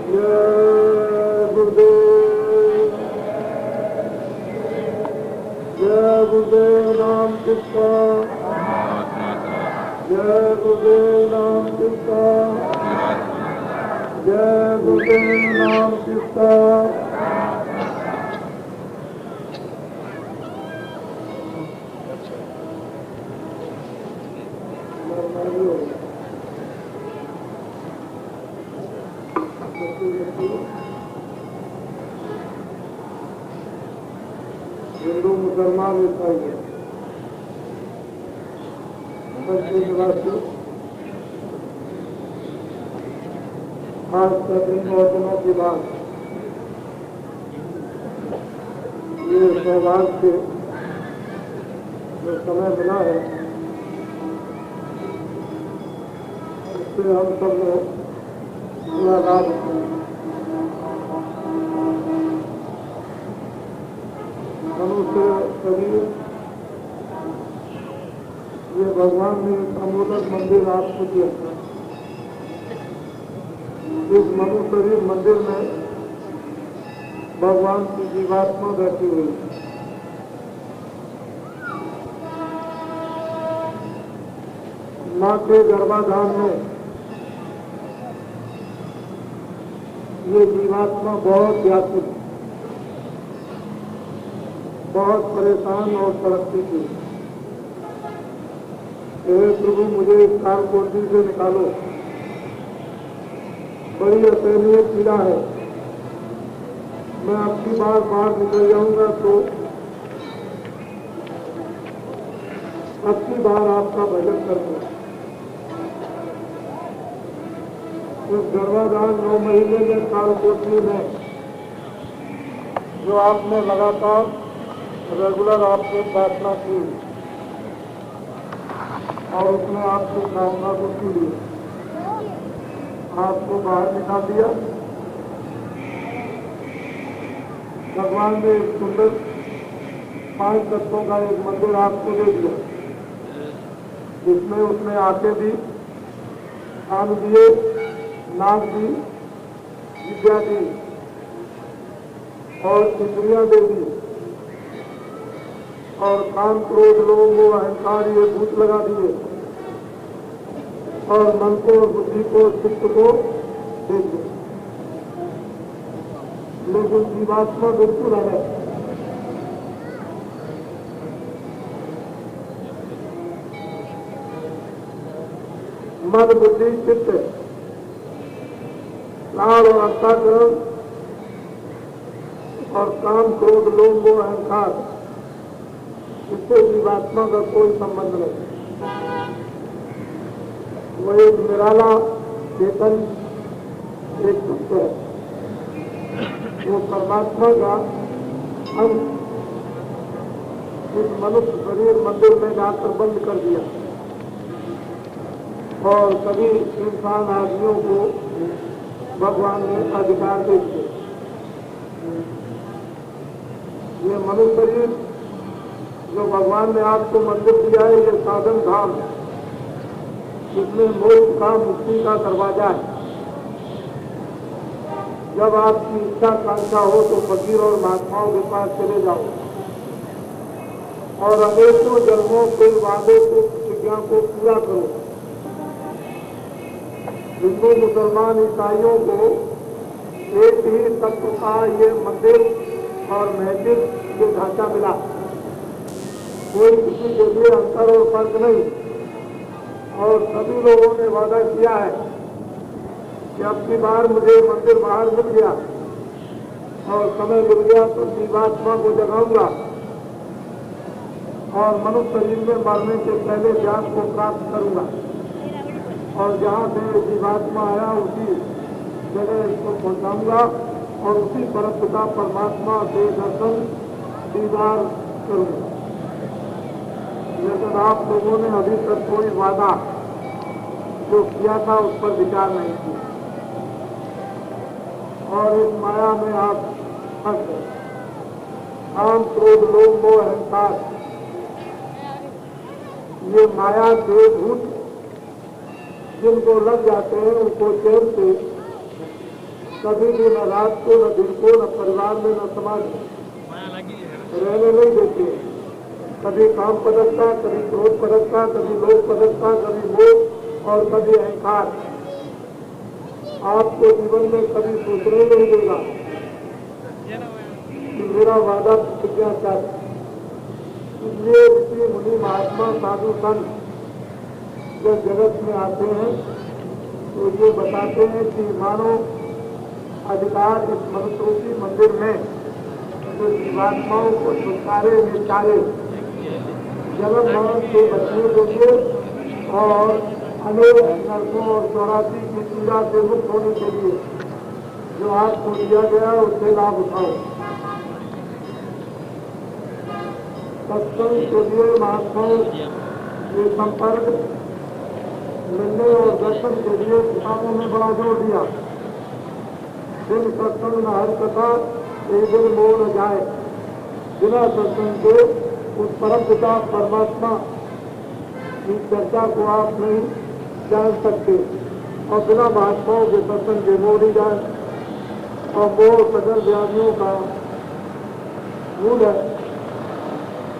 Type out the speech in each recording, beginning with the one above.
जय गुरुदेव, जय गुरुदेव नाम किसका, जय गुरुदेव नाम किसका, जय गुरुदेव नाम किसका। हिंदू मुसलमान ईसाई निवासी आज का दिन बहुत दिनों के बाद ये सौभाग्य जो समय मिला है उससे हम सब लोग पूरा लाभ मनुष्य शरीर ये भगवान ने अमोलक मंदिर आपको दिया। इस मनुष्य शरीर मंदिर में भगवान की जीवात्मा बैठी हुई। माँ के गर्भाधान में ये जीवात्मा बहुत व्याकुल, बहुत परेशान और तरक्की की। हे प्रभु मुझे इस काल कोठरी से निकालो, बड़ी असहनीय पीड़ा है। मैं आपकी बार बाहर निकल जाऊंगा तो आपकी बार आपका भजन करूंगा। इस गर्भाधान 9 महीने में काल कोठरी में जो आपने लगातार रेगुलर आपने प्रार्थना की और उसने आपकी प्रार्थना को सुन लिया, आपको बाहर निकाल दिया। भगवान ने एक सुंदर 5 तत्वों का एक मंदिर आपको दे दिया, जिसमें उसने आके दी, कान दिए, नाक दी, विद्या दी और इंद्रियां दे दी और काम क्रोध लोभ वो अहंकार ये भूत लगा दिए और मन को बुद्धि को चित्त को दे दिए। लेकिन जीवात्मा बिल्कुल अलग, मन बुद्धि चित्त लाड़ और अंतःकरण और काम क्रोध लोभ वो अहंकार, इससे जीवात्मा का कोई संबंध नहीं। वो एक निराला चेतन एक तत्व है, वो परमात्मा का अंश इस मनुष्य शरीर मंदिर में जाकर बंद कर दिया और सभी इंसान आदमियों को भगवान ने अधिकार दे दिए। ये मनुष्य शरीर जो भगवान ने आपको मंदिर दिया है, ये साधन धाम है, इसमें मोक्ष का मुक्ति का दरवाजा है। जब आपकी इच्छा कांक्षा हो तो फकीर और महात्माओं के पास चले जाओ और अनेकों जन्मों के वादे को प्रतिज्ञा को पूरा करो। हिंदू मुसलमान ईसाइयों को एक ही तत्व का ये मंदिर और महजिद ये ढांचा मिला, कोई किसी के लिए अंतर और फर्क नहीं। और सभी लोगों ने वादा किया है कि अब की बार मुझे मंदिर बाहर मिल गया और समय मिल गया तो जीवात्मा को जगाऊंगा और मनुष्य शरीर में मरने के पहले ज्ञान को प्राप्त करूंगा और जहाँ से जीवात्मा आया उसी जगह इसको पहुंचाऊंगा और उसी परमपिता परमात्मा से दर्शन दीदार करूंगा। लेकिन आप लोगों ने अभी तक कोई वादा जो किया था उस पर विचार नहीं किया और इस माया में आप फंस गए। काम क्रोध लोभ मोह अहंकार ये माया के भूत जिनको लग जाते हैं उनको चैन से कभी भी न रात को, न दिन को, न परिवार में, न समाज में रहने नहीं देते। कभी काम पदकता, कभी क्रोध पदकता, कभी लोभ पदकता, कभी मोह और कभी अहंकार आपको जीवन में कभी सोचने नहीं देगा कि मेरा वादा प्रतिज्ञा क्या है। इसलिए ऋषि मुनि महात्मा साधु संत जब जगत में आते हैं तो ये बताते हैं कि मानव अधिकार इस मनुष्य रूपी मंदिर में जो जीवात्माओं को छुटकारे निपटारे, जन्म मरण से बचने के लिए और अनेक नरकों और 84 की पीड़ा से मुक्त होने के लिए जो आपको दिया गया उससे लाभ उठाओ। सत्संग के लिए महात्माओं के संपर्क मिलने और दर्शन के लिए किताबों में बड़ा जोर दिया। दिन सत्संग न हर कथा एक दिन मोह न जाए। बिना सत्संग के उस परम पिता परमात्मा की चर्चा को आप नहीं जान सकते और बिना महात्माओं के सत्संग के मोह नहीं जाए। और मोह सकल व्याधियों का मूल है।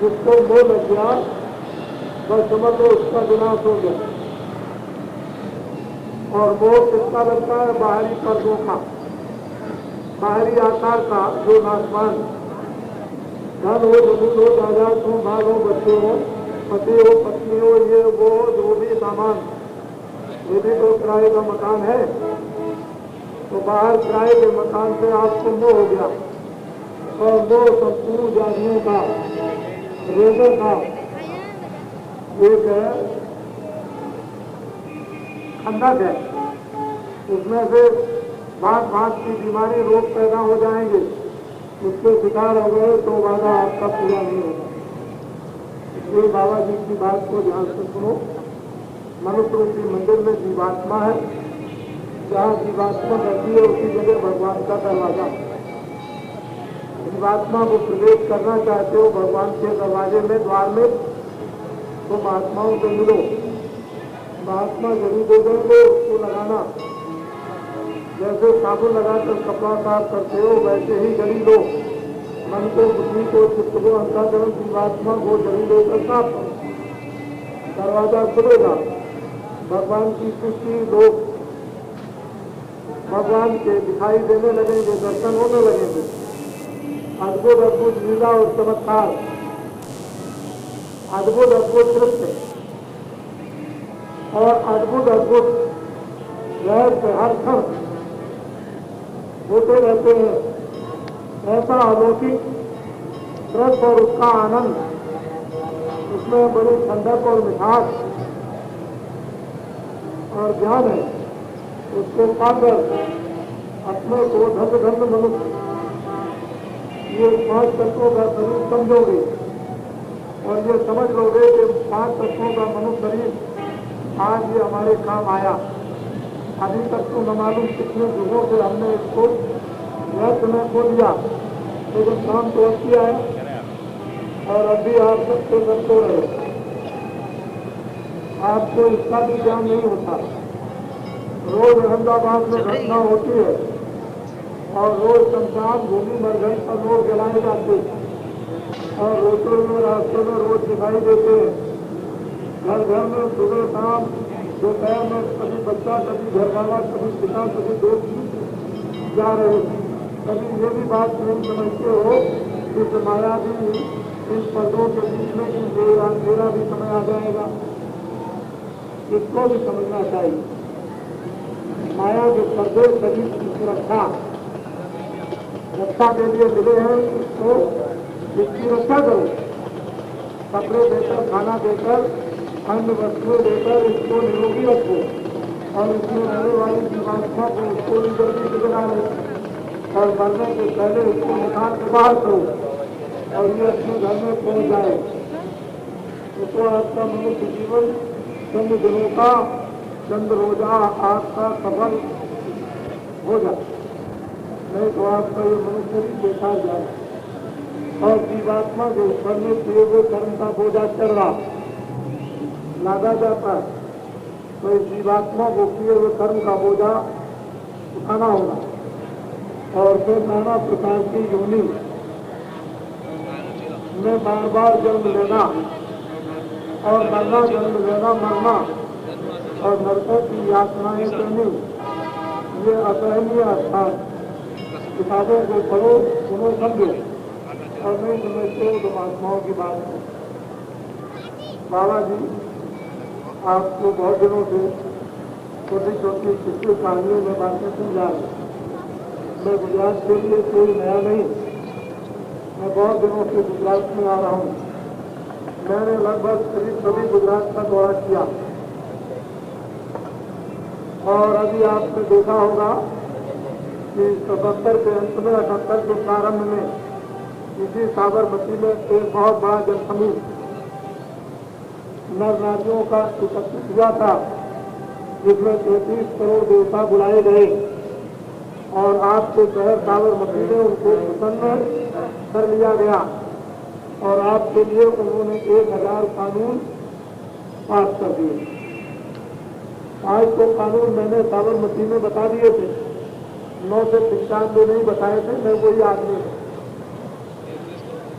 जिसको मोह लग गया बस समझ लो उसका विनाश हो गया। और मोह किसका लगता है? बाहरी पर्दों का, बाहरी आकार का, जो नाशवान धन हो, जमीन हो, जायदाद हो, बाल हो, बच्चे हो, पति हो, पत्नी हो, ये वो जो भी सामान, यदि तो किराए का मकान है तो बाहर किराए के मकान से आपको मोह हो गया। और मोह संपूर्ण जातियों का, रोगों का एक खंडक है। उसमें से भांत भांत की बीमारी, रोग पैदा हो जाएंगे। उसके शिकार हो गए तो वादा आपका पूरा नहीं होगा। इसलिए बाबा जी की बात को ध्यान से सुनो। मनुष्य रूपी मंदिर में जीवात्मा है। जहाँ जीवात्मा रहती है उसी जगह भगवान का दरवाजा। जीवात्मा को प्रवेश करना चाहते हो भगवान के दरवाजे में, द्वार में, तो महात्माओं से मिलो। महात्मा जरूर दे देंगे, उसको लगाना। जैसे साबुन लगाकर कपड़ा साफ करते हो वैसे ही जड़ी लो। मन को, बुद्धि को, चित्त को, अंतःकरण, जीवात्मा को जड़ी लेकर साफ करो। दरवाजा खुलेगा। भगवान की सृष्टि लोग भगवान के दिखाई देने लगेंगे, दर्शन होने लगेंगे। अद्भुत अद्भुत लीला और चमत्कार, अद्भुत अद्भुत दृश्य और अद्भुत अद्भुत रहस्य हर क्षण होते रहते हैं। ऐसा अलौकिक दृश्य और उसका आनंद, उसमें बड़ी ठंडक और मिठास और ज्ञान है। उसको पाकर अपने को धन्य धन्य मनुष्य, ये 5 तत्वों का शरीर समझोगे और ये समझ लोगे कि 5 तत्वों का मनुष्य शरीर आज ये हमारे काम आया। अभी तक तो न मालूम कितने युगों से हमने इसको व्यर्थ में खो दिया, लेकिन काम तो अब किया है और अभी आप सबसे करते रहे। आपको इसका भी ज्ञान नहीं होता। रोज अहमदाबाद में घटना होती है और रोज शमशान भूमि मरघट पर लोग जलाए जाते और रोटों में, रास्ते में रोज दिखाई देते हैं। घर घर में सुबह शाम दोपहर में कभी बच्चा, कभी घरवाला, कभी पिता, कभी दोस्त जा रहे। कभी ये भी बात नहीं समझते हो कि माया भी इन पर्दों के बीच में अंधेरा भी समय आ जाएगा। इसको भी समझना चाहिए। माया के पर्दे शरीर की सुरक्षा, रक्षा के लिए मिले हैं। इसको, इसकी रक्षा करो। कपड़े देकर, खाना देकर, अन्य वस्तुएं देकर इसको निरोगी रखो और इसमें रहने वाली जीवात्मा को उसको भी जल्दी से बना लो और मरने से पहले इसको निकाल के बाहर करो और ये अपने घर में पहुंच जाए। तो आपका मनुष्य जीवन चंद दिनों का, चंद रोजा आपका सफल हो जाए, नहीं तो आपका ये मनुष्य भी देखा जाए और जीवात्मा के ऊपर में किए हुए कर्म का बोझा चढ़ रहा लादा जाता है। तो इस जीवात्मा को किए हुए कर्म का बोझा उठाना होगा। और फिर नाना प्रकार की योनि में बार बार जन्म लेना और मरना, जन्म लेना मरना और नरकों की यातनाएं करनी, ये असहनीय स्थान। किताबों को पढ़ो, सुनो, समझो और नहीं समझते हो तो महात्माओं की बात है। बाबा जी आपको बहुत दिनों से छोटी छोटी किसी कहानियों में बातें समझा रहे। मैं गुजरात के लिए कोई नया नहीं, मैं बहुत दिनों से गुजरात में आ रहा हूँ। मैंने लगभग करीब सभी गुजरात का दौरा किया और अभी आपने देखा होगा कि 77 के अंत में, 78 के प्रारंभ में इसी साबरमती में एक बहुत बड़ा जनसमूह नर नारियों का एकत्रित हुआ था, जिसमें 33 करोड़ देवता बुलाए गए और आपके शहर साबरमती में उनको प्रसन्न कर लिया गया और आपके लिए उन्होंने 1000 कानून पास कर दिए। आज तो कानून मैंने साबरमती में बता दिए थे, 9 से 95 नहीं बताए थे, मैं वही आदमी हूँ।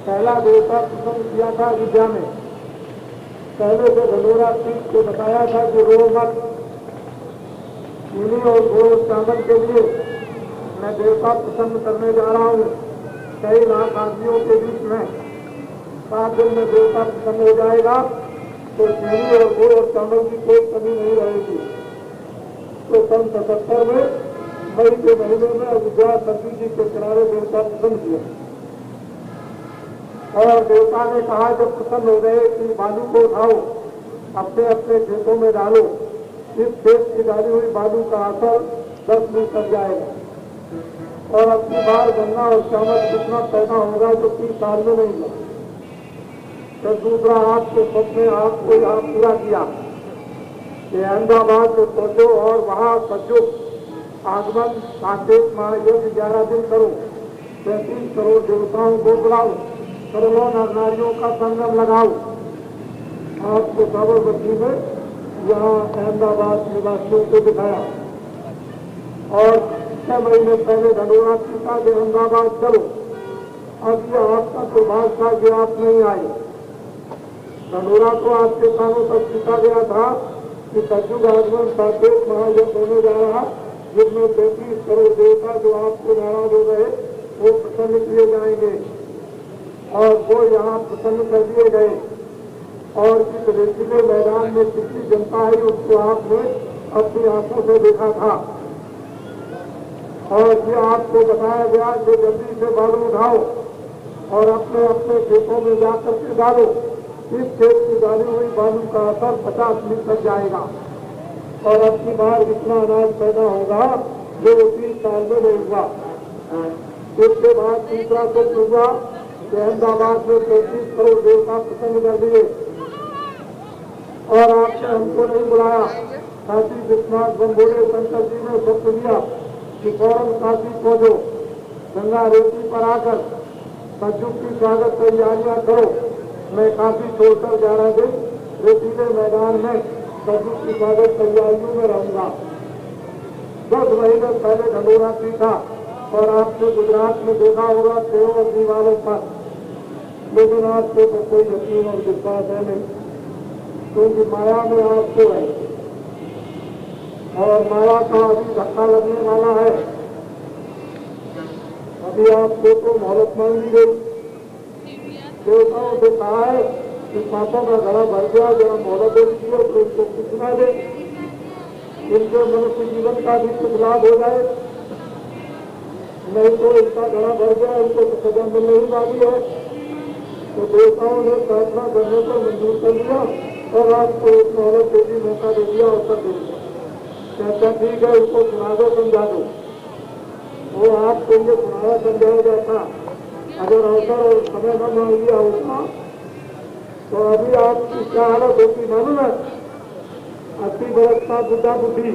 पहला देवता प्रसन्न किया था विद्या में। पहले से ढंडोरा पीठ को बताया था कि रो मत, चीनी और गुड़ चावल के लिए मैं देवता प्रसन्न करने जा रहा हूँ। कई लाख आदमियों के बीच में 7 दिन में देवता प्रसन्न हो जाएगा तो चीनी और गुड़ और चावल की कोई कमी नहीं रहेगी। तो सन 77 में मई के महीने में अयोध्या सरजू जी के किनारे देवता प्रसन्न किया और देवता ने कहा जब प्रसन्न हो गए कि बालू को उठाओ, अपने अपने खेतों में डालो। इस खेत की डाली हुई बालू का असर 10 दिन तक जाएगा और अपनी बार गन्ना और चावल कितना पैदा होगा जो 30 साल में नहीं हुआ। तो दूसरा आपके सपने आपको यहाँ पूरा किया कि अहमदाबाद में पहुंचो और वहाँ सज्जो आगमन साकेत महायज्ञ 11 दिन करो, 33 करोड़ देवताओं को बुलाओ, करोड़ों नर नारियों का संगम लगाओ। आपको साबरमती में यहाँ अहमदाबाद निवासियों को दिखाया और 6 महीने पहले ढंडोरा पीटा के अहमदाबाद चलो। अब यह आपका दुर्भाग्य था कि आप नहीं आए। ढंडोरा तो आपके कानों तक पीटा गया था कि सज्जु आगमन साकेत महायज्ञ होने जा रहा, जिसमें 33 करोड़ देवता जो आपको नाराज हो गए वो प्रसन्न किए जाएंगे और वो यहाँ प्रसन्न कर दिए गए। और जिस रेतीले मैदान में कितनी जनता आई उसको आपने अपनी आंखों से देखा था और ये आपको बताया गया कि जल्दी से बालू उठाओ और अपने अपने खेतों में जाकर के डालो। इस खेत की डाली हुई बालू का असर 50 दिन तक जाएगा और अब की बार इतना अनाज पैदा होगा जो 30 साल में नहीं हुआ। इसके बाद तीसरा कुछ हुआ कि अहमदाबाद में 33 करोड़ देवता प्रसन्न कर दिए और आपने हमको नहीं बुलाया। काशी विश्वनाथ बम्बोरे शंकर जी ने सत्य दिया कि फौरन काशी पहुंचो, गंगा रेती पर आकर सज्जू की स्वागत तैयारियां करो। मैं काशी छोड़कर 11 दिन रेतीले मैदान में सज्जू की स्वागत तैयारियों में रहूंगा। 10 महीने पहले ढंडोरा पीटा और आपने गुजरात में देखा होगा पेड़ों और दीवारों पर, लेकिन आपको तो कोई यकीन और विश्वास है नहीं, क्योंकि माया में आपको है और माया का अभी धक्का लगने वाला है। अभी आपको तो मोहलत मांगी गई। देवताओं से कहा है कि पापों का घड़ा भर गया, जरा मोहलत दे दीजिए तो इसको कुछ ना दे, इनके मनुष्य जीवन का भी कुछ लाभ हो जाए, नहीं तो इसका घड़ा भर गया, इनको तो सजा मिलने ही वाली है। तो देवताओं ने प्रार्थना करने पर मंजूर कर लिया और आपको एक मोहलत दे दी, मौका दे दिया, अवसर दे दिया। कहता ठीक है, इसको सुना दो, समझा दो। वो आपको ये सुनाया समझाया जाता, अगर अवसर और समय न मान लिया होता तो अभी आपकी क्या हालत होती मालूम है? 80 बरस का बुढ़ा बुढ़ी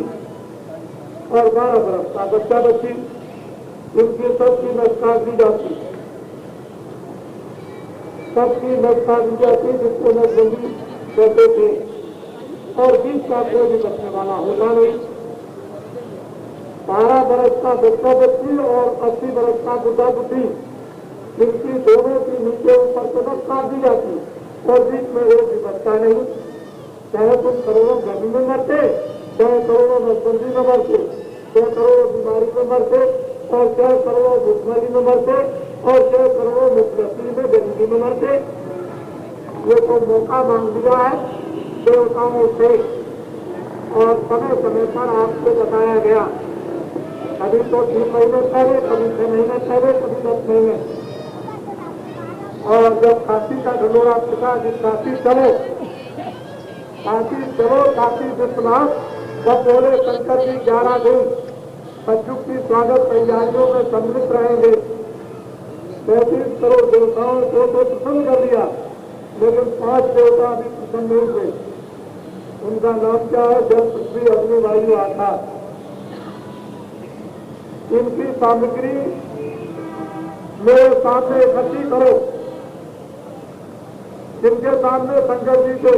और 12 बरस का बच्चा बच्ची, इनकी सबकी नस काट दी जाती, सबकी नस काट दी जाती, जिसको नसबंदी कहते थे और बीच का कोई भी बचने वाला होता नहीं। 12 बरस का बच्चा बच्ची और 80 बरस का बुढ़ा बुढ़ी, इनकी दोनों की नीचे ऊपर कदम काट दी जाती और बीच में एक भी बच्चा नहीं। चाहे तुम करोड़ों गर्मी में मरते, चाहे करोड़ों नसबंदी में मरते, चाहे करोड़ों बीमारी में मरते, और चाहे करोड़ों भुखमरी में मरते, और चाहे करोड़ों मुख्यमंत्री में गरीबी में मरते। ये तो मौका मांग लिया है देवताओं से और समय समय पर आपको बताया गया। कभी तो 3 महीने पहले, कभी 6 महीने पहले, कभी 10 महीने। और जब काशी का ढंडोरा पिता जी काशी चलो, काशी विश्वनाथ, जब बोले शंकर जी 11 दिन कलयुग की स्वागत तैयारियों में सम्मिलित रहेंगे। 35 करोड़ देवताओं को तो प्रसन्न कर दिया, लेकिन 5 देवता अभी प्रसन्न नहीं हुए। उनका नाम क्या है? जल, पृथ्वी, अग्नि, वायु, आकाश। इनकी सामग्री मेरे सामने इकट्ठी करो। जिनके सामने शंकर जी के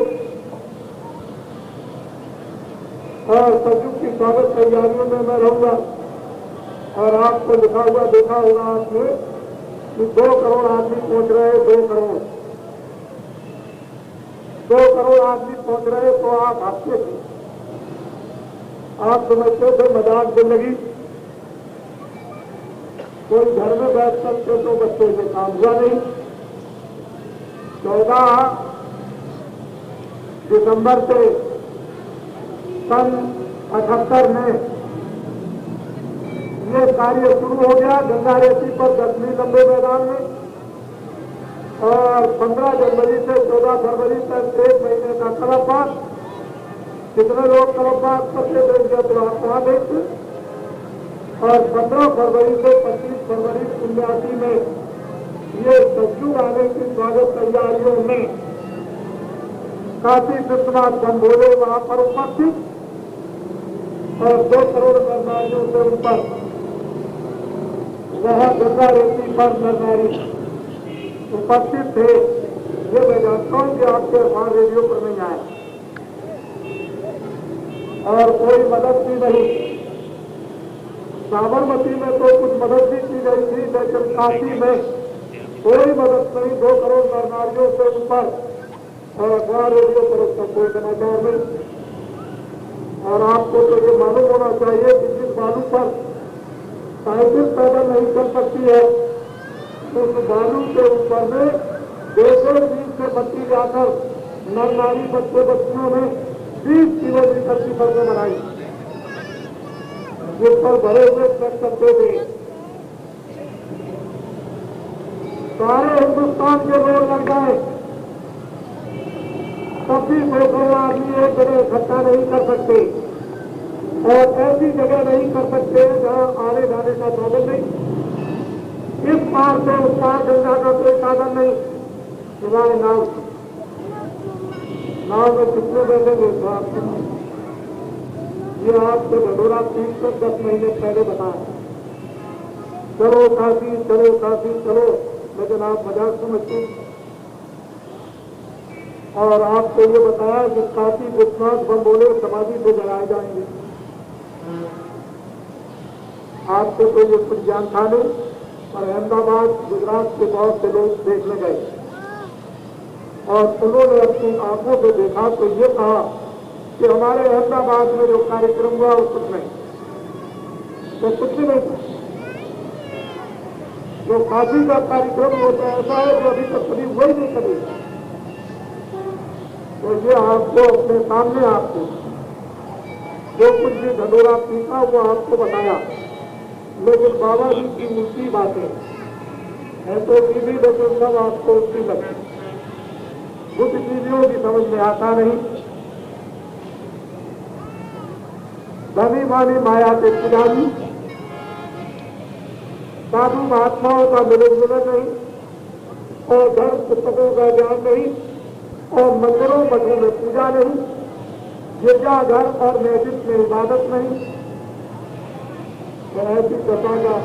और कलयुग की स्वागत तैयारियों में मैं रहूंगा। और आपको लिखा हुआ देखा होगा आपने कि 2 करोड़ आदमी पहुंच रहे हैं। 2 करोड़ आदमी पहुंच रहे, तो आप हंसते थे, आप समझते थे मजाक जिंदगी। कोई घर में बैठ सकते तो बच्चे से काम हुआ नहीं। 14 दिसंबर से सन 78 में ये कार्य शुरू हो गया गंगा रेती पर 10वीं लंबे मैदान में। और 15 जनवरी से 14 फरवरी तक 1 महीने का कलमबाग। कितने लोग कलमबाग करते देंगे तो आप वहां देखते। और 15 फरवरी से 25 फरवरी 79 में ये सज्जू आने की स्वागत तैयारियों में काशी विश्वनाथ बंभोले वहां पर उपस्थित और 2 करोड़ नरनारियों से ऊपर वहां गंगा रेती पर नरनारी उपस्थित थे। ये मैं जानता हूं कि आपके अखबार रेडियो पर नहीं आए और कोई मदद भी नहीं। साबरमती में तो कुछ मदद भी की गई थी, लेकिन काशी में कोई मदद नहीं। 2 करोड़ नरनारियों से ऊपर और अखबार रेडियो पर उसका कोई समाचार नहीं। और आपको तो ये मालूम होना चाहिए कि जिस बालू पर साइकिल पैदल नहीं चल सकती है, तो उस बालू के ऊपर में 1.5 मील से बत्ती जाकर नर नारी बच्चे बच्चियों ने 20 किलोमीटर की सड़कें बनाई, जिस पर भरे हुए ट्रक चलते थे। सारे हिंदुस्तान के लोग लग गए, तब भी सैकड़ों आदमी एक जगह इकट्ठा नहीं कर सकते और ऐसी जगह नहीं कर सकते जहां आने जाने का साधन नहीं। इस पार से उस पार गंगा का कोई साधन नहीं, सिवाय नाव में कितने बैठेंगे तो आपको ये आपको ढंडोरा 310 महीने पहले बताया, चलो काशी चलो काशी चलो, लेकिन आप मजाक समझते। और आपको ये बताया कि काशी विश्वनाथ बंभोले समाधि से जलाए जाएंगे। आपको तो ये कुछ ज्ञान था नहीं, और अहमदाबाद गुजरात के बहुत से लोग देखने गए और उन्होंने अपनी आंखों से देखा तो ये कहा कि हमारे अहमदाबाद में जो कार्यक्रम हुआ वो कुछ नहीं, तो कुछ भी नहीं। जो काशी का कार्यक्रम होता है ऐसा है जो अभी तक कभी हुआ ही नहीं कभी। तो ये आपको अपने सामने आपको जो कुछ भी ढंडोरा पीता वो आपको बताया, लेकिन बाबा जी की ऊंची बातें है तो भी लेकिन सब आपको उसकी लगती, बुद्धिजीवियों की समझ में आता नहीं। धनी मानी माया के पुजारी, साधु महात्माओं का मिलन जुलन नहीं और धर्म पुस्तकों का ज्ञान नहीं और मंदिरों मठों में पूजा नहीं, गिरजाघर और मस्जिद में इबादत नहीं। तो ऐसी कथा का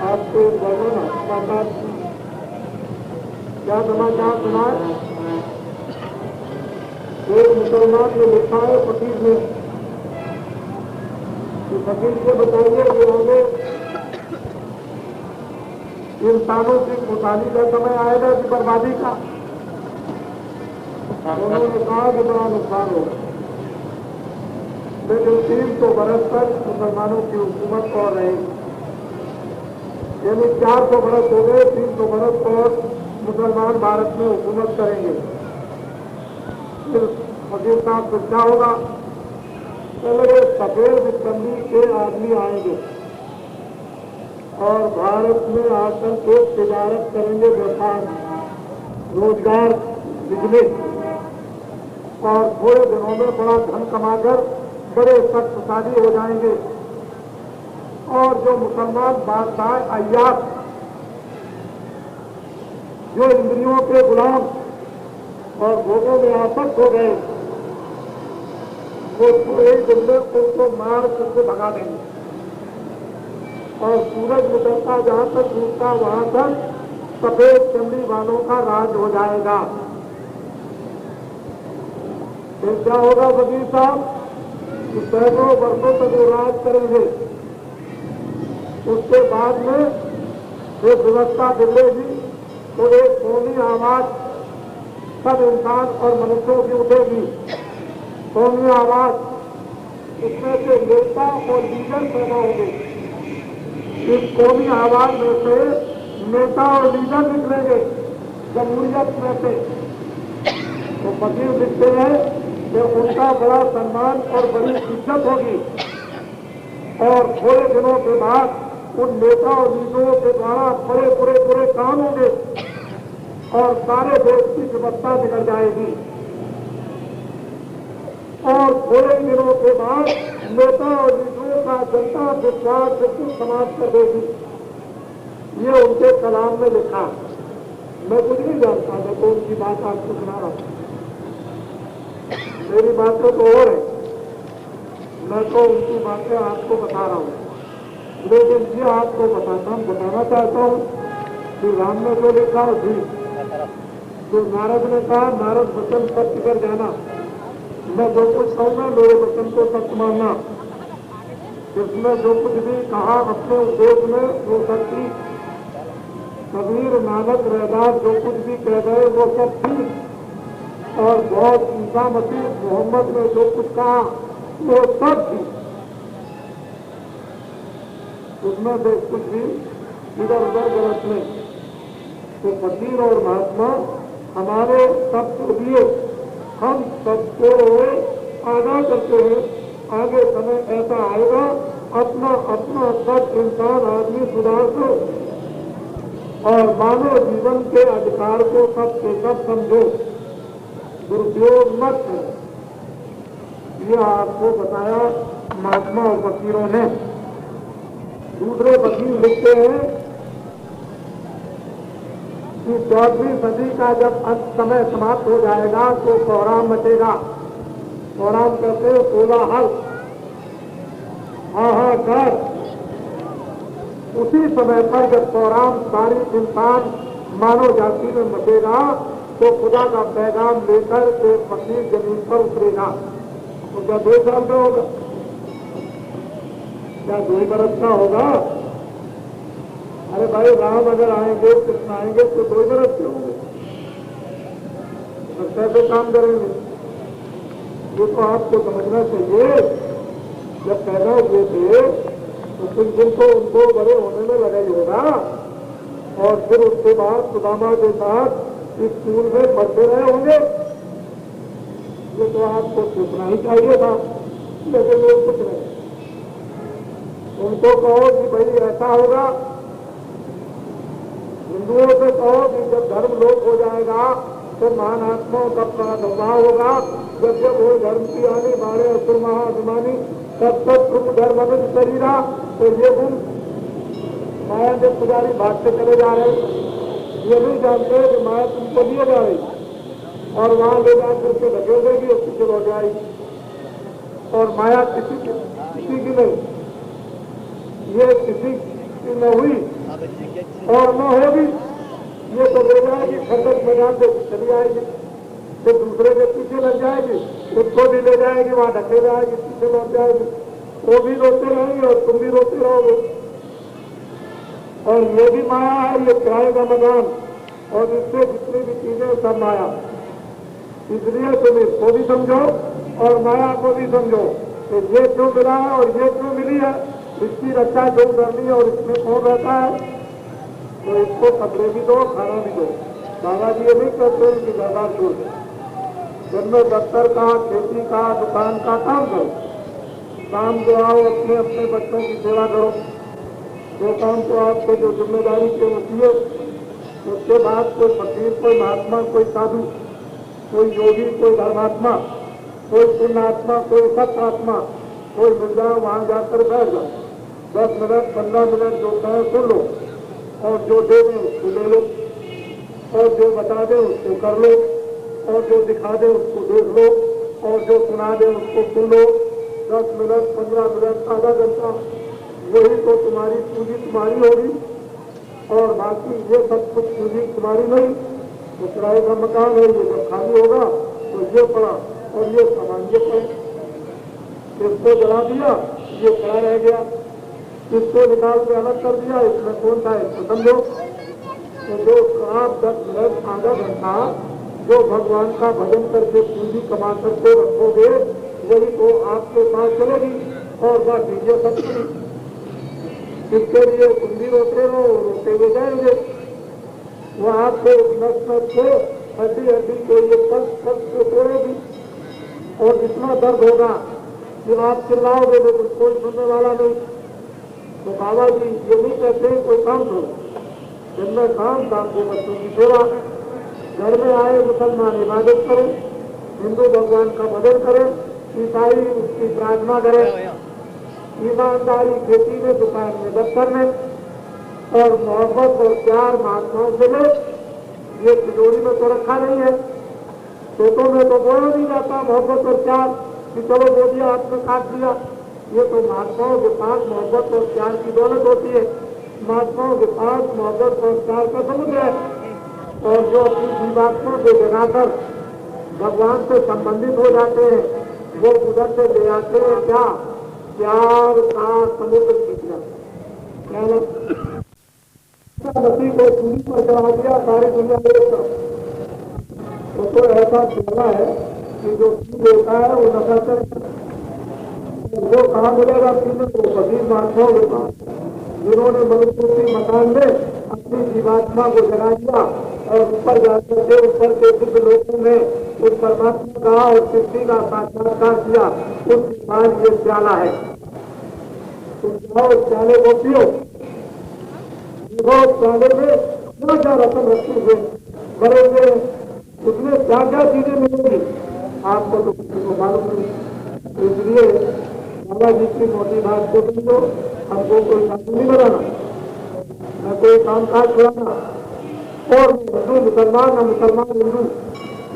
आपको वर्णन समाचार क्या समाचार सुनाए। एक मुसलमान ने लिखा है फकीर ने कि फकीर से बताइए कि हमें इंसानों की खुशहाली का समय आएगा कि बर्बादी का। उन्होंने कहा कि बड़ा नुकसान होगा, लेकिन 300 बरस तक मुसलमानों की हुकूमत और रहेगी, यानी 400 बरस हो गए, 300 बरस और मुसलमान भारत में हुकूमत करेंगे। फिर फकीर साहब फिर क्या होगा? पहले सफेद चमड़ी के आदमी आएंगे और भारत में आकर के तिजारत करेंगे, व्यापार रोजगार बिजनेस, और थोड़े दिनों में बड़ा धन कमाकर बड़े शक्तिशाली हो जाएंगे। और जो मुसलमान बादशाह अय्याश, जो इंद्रियों के गुलाम और भोगों में आसक्त हो गए, वो थोड़े दिन में उनको मार करके भगा देंगे और सूरज निकलता जहां तक डूबता वहां तक सफेद चमड़ी वालों का राज हो जाएगा। फिर क्या होगा वकील साहब? कि सैकड़ों वर्षों तक वो राज करेंगे। उसके बाद में एक व्यवस्था मिलेगी तो एक कौमी आवाज सब इंसान और मनुष्यों की उठेगी। कौमी आवाज, इसमें से नेता और लीडर पैदा होंगे। इस कौमी आवाज में से नेता और लीडर निकलेंगे जमहूरियत में से। तो फकीर लिखते हैं कि उनका बड़ा सम्मान और बड़ी इज्जत होगी, और थोड़े दिनों के बाद उन नेता और लीडरों के द्वारा बड़े काम होंगे और सारे देश की व्यवस्था बिगड़ जाएगी। और थोड़े दिनों के बाद नेता और लीडरों का जनता विश्वास बिल्कुल समाप्त कर देगी। ये उनके कलाम में लिखा। मैं कुछ नहीं जानता, मैं तो उनकी बात आपको सुना रहा हूं। मेरी बातें तो और है, मैं तो उनकी बातें आपको बता रहा हूं। लेकिन ये आपको बताना चाहता हूं कि राम ने जो लिखा उसी जो नारद ने कहा, नारद वचन सत्य कर जाना, मैं जो कुछ कहूंगा मेरे वचन को सत्य मानना। इसमें जो कुछ भी कहा अपने उद्देश्य में वो सच्ची, कबीर नानक रैदास जो कुछ भी कह गए वो सब ठीक, और बहुत ईसा मसीह मोहम्मद ने जो कुछ कहा वो सब ठीक। उसमें से कुछ भी इधर उधर गलत नहीं। तो फकीर और महात्मा हमारे सबके लिए, हम सबको आगाह करते हैं, आगे समय ऐसा आएगा अपना अपना सब इंसान आदमी सुधार को और मानव जीवन के अधिकार को सबके सब समझो, दुरुपयोग मत करो। ये आपको बताया महात्मा और फकीरों ने। दूसरे फकीर लिखते हैं कि 14वीं सदी का जब समय समाप्त हो जाएगा तो कोहराम मचेगा। कोहराम कहते हैं कोलाहल, हाहाकार। उसी समय पर जब कोहराम सारी इंसान मानव जाति में मचेगा तो खुदा का पैगाम लेकर एक फकीर जमीन पर उतरेगा। तो क्या 2 साल का होगा? क्या 2 बरस का होगा? अरे भाई, राम अगर आएंगे, कृष्ण आएंगे तो 2 बरस के होंगे, तो कैसे काम करेंगे? ये तो आपको समझना चाहिए। जब पैदा हुए थे तो कुछ दिन तो उनको बड़े होने में लगा ही होगा, और फिर उसके बाद सुदामा के साथ स्कूल में पढ़ते रहे होंगे। ये तो आपको सोचना ही चाहिए था, लेकिन वो कुछ नहीं। उनको कहो कि भाई ऐसा होगा, हिंदुओं से कहो कि जब धर्म लोप हो जाएगा तो महान आत्माओं का प्रादुर्भाव होगा। जब जब वो धर्म की आने बाड़े असुर महाअभिमानी तब तक तुम धर्म अनुज शरीरा। तो ये गुण माया जब पुजारी भागते चले जा रहे, ये नहीं जानते कि माया तुमको लिए जा रही और वहां ले जा करके ढकेल देगी और पीछे लौट जाएगी। और माया किसी की नहीं, ये किसी की न हुई और न होगी। ये तो ले जाएगी, खंडक मैदान से चली आएगी, फिर दूसरे के पीछे लग जाएगी, उसको भी ले जाएगी, वहां ढकेल जाएगी, पीछे लौट जाएगी। वो भी रोते रहेंगे और तुम भी रोते रहोगे। और ये भी माया है, ये किराए का मकान और इससे जितनी भी चीजें सब माया। इसलिए तुम इसको भी समझो और माया को भी समझो कि ये क्यों मिला है और ये क्यों मिली है, इसकी रक्षा क्यों करनी है और इसमें कौन रहता है। तो इसको कपड़े भी दो, खाना भी दो। बाबा जी ये नहीं कहते कि ज्यादा छोड़ दो। दिन में दफ्तर का, खेती का, दुकान का काम करो, काम को आओ अपने अपने बच्चों की सेवा करो। जो काम को आपको जो जिम्मेदारी के होती है, उसके बाद कोई फकीर, कोई महात्मा, कोई साधु, कोई योगी, कोई धर्मात्मा, कोई पुण्यात्मा, कोई सत्य आत्मा, कोई मिल जाए वहां जाकर बैठ जाओ। 10 मिनट 15 मिनट जो कहे सुन लो और जो दे दे उसको ले लो और जो बता दे उसको कर लो और जो दिखा दे उसको देख लो और जो सुना दे उसको सुन लो। 10 मिनट 15 मिनट आधा घंटा, वही तो तुम्हारी पूंजी तुम्हारी होगी। और बाकी ये सब कुछ पूंजी तुम्हारी नहीं। तो किराए का मकान है, ये जब खाली होगा तो ये पड़ा और ये सामान ये पड़े। इसको जला दिया, ये पड़ा रह गया। इसको निकाल के अलग कर दिया, इसमें कौन था इसको समझो। तो जो आप 10 मिनट आधा घंटा जो भगवान का भजन करके पूंजी कमा करके रखोगे, वही तो आपके पास चलेगी और बाकी ये सब चलेगी। इसके लिए तुम भी रोते रहो, रोते हुए जाएंगे। वो आपको नस नस को, हड्डी हड्डी को ये सब को तोड़ेगी और इतना दर्द होगा कि आप चिल्लाओगे लेकिन कोई सुनने वाला नहीं। तो बाबा जी ये नहीं कहते कोई काम करो, दिन में काम को बच्चों की सेवा, घर में आए मुसलमान इबादत करें, हिंदू भगवान का भजन करें, ईसाई उसकी प्रार्थना करें, ईमानदारी खेती में, दुकान में, दफ्तर में, और मोहब्बत और प्यार महात्माओं से ले। ये तिजोरी में तो रखा नहीं है, खेतों में तो बोया नहीं जाता मोहब्बत और प्यार कि चलो बो दिया आपने काट दिया। ये तो महात्माओं के पास मोहब्बत और प्यार की दौलत होती है। महात्माओं के पास मोहब्बत और प्यार का समुद्र है और जो अपनी जीवात्मा को जगाकर भगवान से संबंधित हो जाते हैं, वो उधर से ले आते हैं क्या, प्यार का समुद्र सीखना। नदी को चूड़ी पर चढ़ा दिया, सारी दुनिया एक तरफ। तो ऐसा कहना है कि जो पी लेता है वो नशा करता है। वो कहाँ मिलेगा पीने को? कभी महात्माओं के पास, जिन्होंने मनुष्य मकान में अपनी जीवात्मा को जगा दिया और ऊपर जाकर के ऊपर के दिव्य लोगों में उस परमात्मा का और सृष्टि का साक्षात्कार किया। उसके बाद ये प्याला है, तुम जाओ उस प्याले को पियो। प्याले में क्या क्या रकम रखी हुए भरे हुए, उसमें क्या क्या चीजें मिलेंगी आपको तो किसी को मालूम नहीं। इसलिए बाबा जी की मोटी बात को समझो, हमको कोई काम नहीं बनाना, न कोई काम काज कराना। और हिंदू मुसलमान, न मुसलमान हिंदू,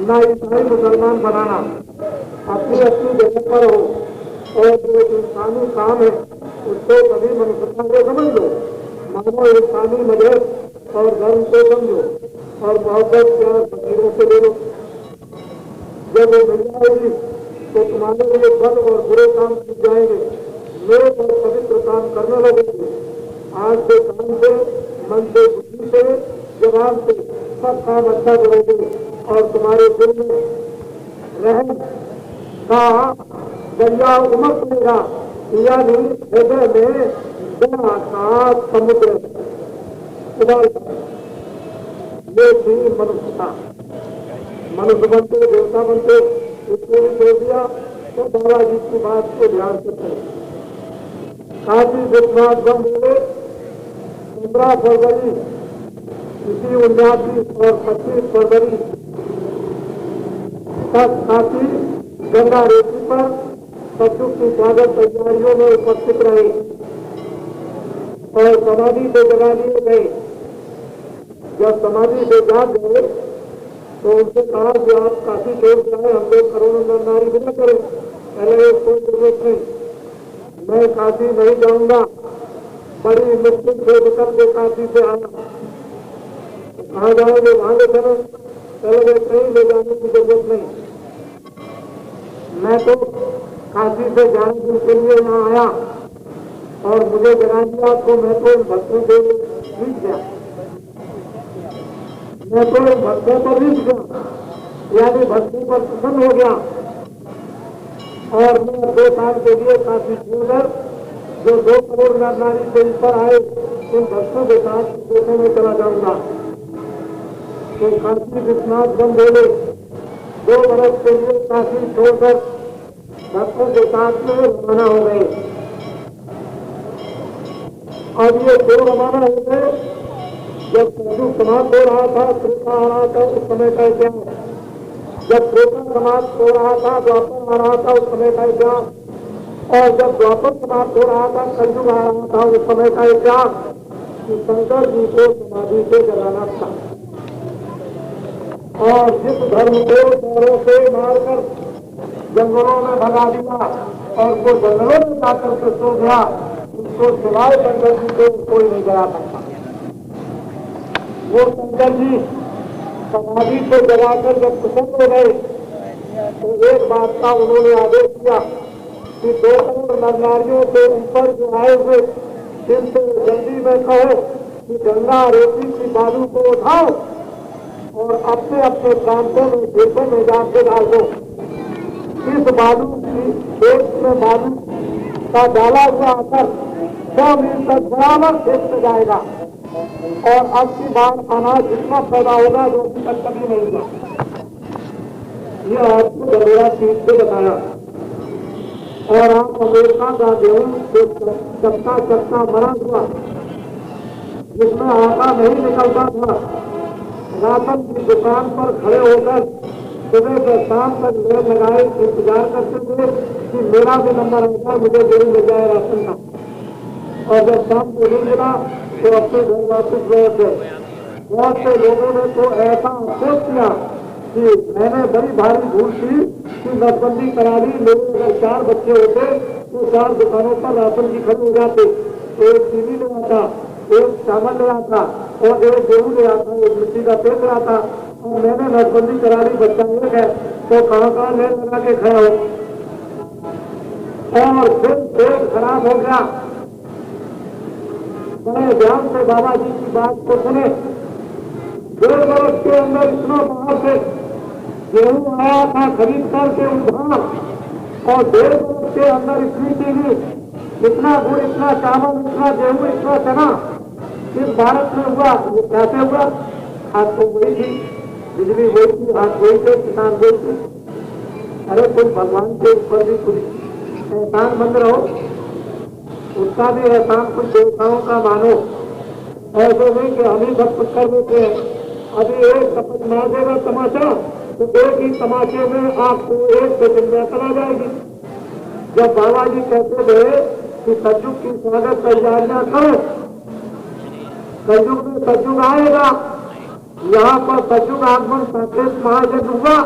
न ईसाई मुसलमान बनाना। अपनी अपनी जगह पर हो और जो इंसानी काम है उसको कभी मनुष्यता को समझ लो, मानो इंसानी मजहब और धर्म को समझो और मोहब्बत प्यार फकीरों से ले लो। जब वो मिल जाएगी तो तुम्हारे लिए बद और बुरे काम सीख जाएंगे, नेक और पवित्र काम करने लगेंगे। आज से काम से, मन से, बुद्धि से, जवान से सब काम अच्छा करोगे और तुम्हारे दिल में रहम का दरिया उमड़ पड़ेगा, यानी हृदय में दया का समुद्र उबाल। ये थी मनुष्यता। मनुष्य बनते, देवता बनते, इसको भी छोड़ दिया। तो बाबा जी की बात को ध्यान से करें। काशी विश्वनाथ बम बोले 15 फरवरी इसी 19 और 25 फरवरी तक काशी गंगा रेती पर सत्युग की स्वागत तैयारियों में उपस्थित रहे और समाधि से जगा दिए गए। जब समाधि से जाग गए तो उनसे कहा कि आप काफी छोड़ जाए, हम लोग करोड़ों नारी बिना करें। पहले कोई जरूरत नहीं, मैं काशी नहीं जाऊंगा, बड़ी मुश्किल से निकल के काशी से आया। कहाँ जाओगे? वहां ले चलो। पहले कहीं ले जाने की जरूरत नहीं, मैं तो काशी से 11 दिन के लिए यहाँ आया और मुझे जगा दिया तो मैं तो इन भक्तों से जीत गया, मैं तो इन भक्तों पर जीत गया, यानी भक्तों पर प्रसन्न हो गया। और मैं 2 साल के लिए काशी छोड़कर जो 2 करोड़ नर नारी से ऊपर आए उन भक्तों के साथ देशों में चला जाऊंगा। तो काशी विश्वनाथ बंद बोले 2 वर्ष के लिए काशी छोड़कर भक्तों के साथ में रवाना हो गए। अब ये 2 रवाना हो गए जब कलयुग समाप्त हो रहा था, त्रेता आ रहा था, उस समय का इतिहास। जब त्रेता समाप्त हो रहा था, द्वापर आ रहा था, उस समय का इतिहास। और जब द्वापर समाप्त हो रहा था, कलयुग आ रहा था, उस समय का इतिहास कि शंकर जी को समाधि से जगाना था। और जिस धर्म को पैरों से मारकर जंगलों में भगा दिया और वो जंगलों में जाकर के सो गया, उसको सिवाय शंकर जी को कोई नहीं जगा सकता। वो शंकर जी समाधि से जगाकर जब प्रसन्न हो गए तो एक बात का उन्होंने आदेश किया कि 2 करोड़ नर नारियों के ऊपर जो आए हुए जिनसे जल्दी में कहो कि गंगा रेती की बालू को उठाओ और अपने अपने प्रांतों में खेतों में जाके डाल दो। इस बालू की खेत में बालू का डाला हुआ आकर 100 मील तक बराबर खेत में जाएगा और अब की बार अनाज जितना पैदा होगा जो अभी तक कभी नहीं हुआ। ये आपको बड़ेरा चीज से बताया। और आप अमेरिका का गेहूं चक्का चक्का मरा हुआ जिसमें आटा नहीं निकलता था, राशन की दुकान पर खड़े होकर सुबह से शाम तक लेर लगाए इंतजार करते थे कि मेरा भी नंबर आएगा, मुझे गेहूं मिल जाए राशन का। और जब शाम को नहीं मिला तो अपने घर वापस लौट गए। बहुत से लोगों ने तो ऐसा अफसोस किया कि मैंने बड़ी भारी भूल की कि नसबंदी करा ली। मेरे अगर 4 बच्चे होते तो 4 दुकानों पर राशन की खरीद हो जाते, एक चीनी ले आता, एक चावल ले आता और एक गेहूं ले आता, एक मिट्टी का तेल ले आता। और मैंने नसबंदी करा ली, बच्चा एक है तो कहाँ लेर लगा के खड़ा हो। और फिर पेट खराब हो गया। बड़े ध्यान से बाबा जी की बात को सुने। 1.5 वर्ष के अंदर इतना बाहर से गेहूं आया था खरीद करके उधार, और 1.5 वर्ष के अंदर इतनी चीनी, इतना गुड़, इतना चावल, इतना गेहूं, इतना चना इस भारत में हुआ। ये कैसे हुआ? हाथ तो वही थी, बिजली वही थी, हाथ वही थे, किसान वही थे। अरे कोई भगवान के ऊपर भी कुछ एहसान बंद रहो, उसका भी एहसान कुछ देवताओं का मानो। ऐसे नहीं कि हम ही सब कुछ कर देते हैं। अभी एक शपथ मार देगा तमाशा तो एक ही तमाशे में आपको 1 सेकंड में चला जाएगी। जब बाबा जी कहते थे कि सतयुग की स्वागत तैयारियां करो, कलयुग में सतयुग आएगा, यहाँ पर सतयुग आगमन साकेत महायज्ञ हुआ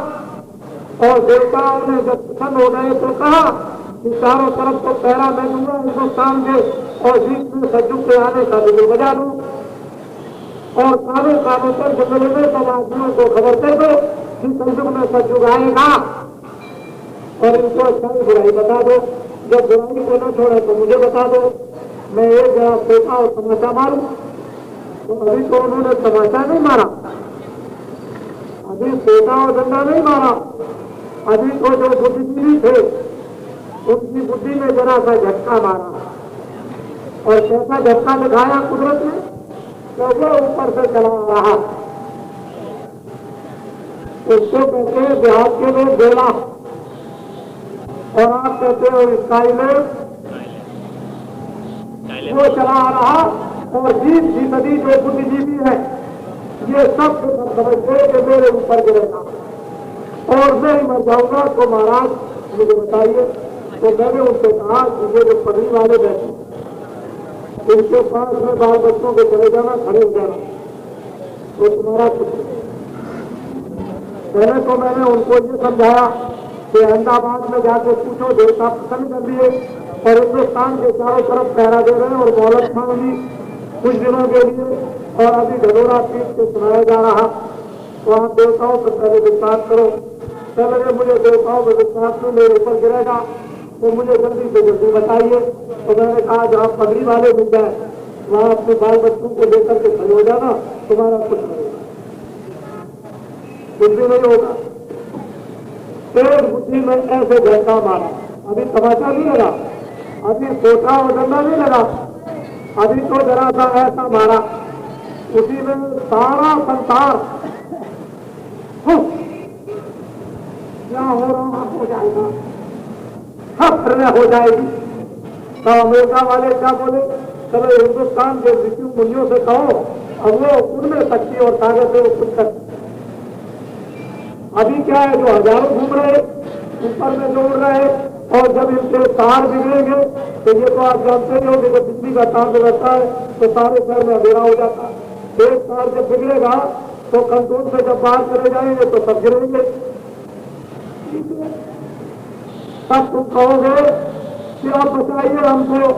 और देवताओं ने जब प्रसन्न हो गए तो कहा कि चारों तरफ तो पहरा मैं दूंगा हिंदुस्तान के और बीच में सतयुग के आने का बिगुल बजा दूं और कानों कानों पर जंगलों में सब आदमियों को खबर कर दो कि कलयुग में सतयुग आएगा और इनको अच्छाई बुराई बता दो। जब बुराई को न छोड़े तो मुझे बता दो, मैं एक जरा फेंका और तमाशा मारूं। तो अभी तो उन्होंने तमाशा नहीं मारा, अभी फेंका और डंडा नहीं मारा, अभी तो जो बुद्धिजीवी थे उनकी बुद्धि में जरा सा झटका मारा। और कैसा झटका दिखाया कुदरत ने? तो वो ऊपर से चला रहा। उसको कहते हैं देहात के लोग बेला, और आप कहते हो स्काई में वो चला रहा। और जीत जीतदी जो बुद्धिजीवी है ये सब समझते कि मेरे ऊपर गिरेगा और मैं ही मर जाऊंगा, तो महाराज मुझे बताइए। तो मैंने उनसे कहा कि ये जो पढ़ने वाले बैठे इनके पास में बाल बच्चों के चले जाना, खड़े हो जाना, तो तुम्हारा कुछ। पहले तो मैंने उनको ये समझाया कि अहमदाबाद में जाके पूछो, देवता प्रसन्न कर दिए और हिंदुस्तान के चारों तरफ पहरा दे रहे हैं और दौलत खानी कुछ दिनों के लिए, और अभी ढलोरा पीठ से सुनाया जा रहा। तो आप देवताओं पर पहले विश्वास करो। पहले मुझे देवताओं पर विश्वास में मेरे ऊपर गिरेगा तो मुझे जल्दी से जल्दी बताइए। तो मैंने कहा जहाँ पगड़ी वाले मिल जाए वहाँ अपने बाल बच्चों को लेकर के खड़े हो जाना, तुम्हारा कुछ नहीं होगा, कुछ भी नहीं होगा। तेज बुद्धि में ऐसे झटका मारा, अभी तमाशा नहीं लगा, अभी सोचा और डंडा नहीं लगा, अभी तो जरा सा ऐसा मारा, उसी में सारा संसार क्या हो रहा हो जाएगा, सब हो जाएगी। तो अमेरिका वाले क्या बोले, चलो हिंदुस्तान के ऋषि मुनियों से कहो, अब वो उनमें शक्ति और ताकत है, वो कुछ कर। अभी क्या है, जो हजारों घूम रहे ऊपर में जो उड़ रहे, और जब इनके तार बिगड़ेंगे तो ये तो आप जानते ही हो कि जब बिजली का तार बिगड़ता है तो सारे शहर में अंधेरा हो जाता है। एक तार जब बिगड़ेगा तो कंट्रोल से जब बाहर चले जाएंगे तो सब गिरेंगे। तब तुम कहोगे कि आप बचाइए हमको,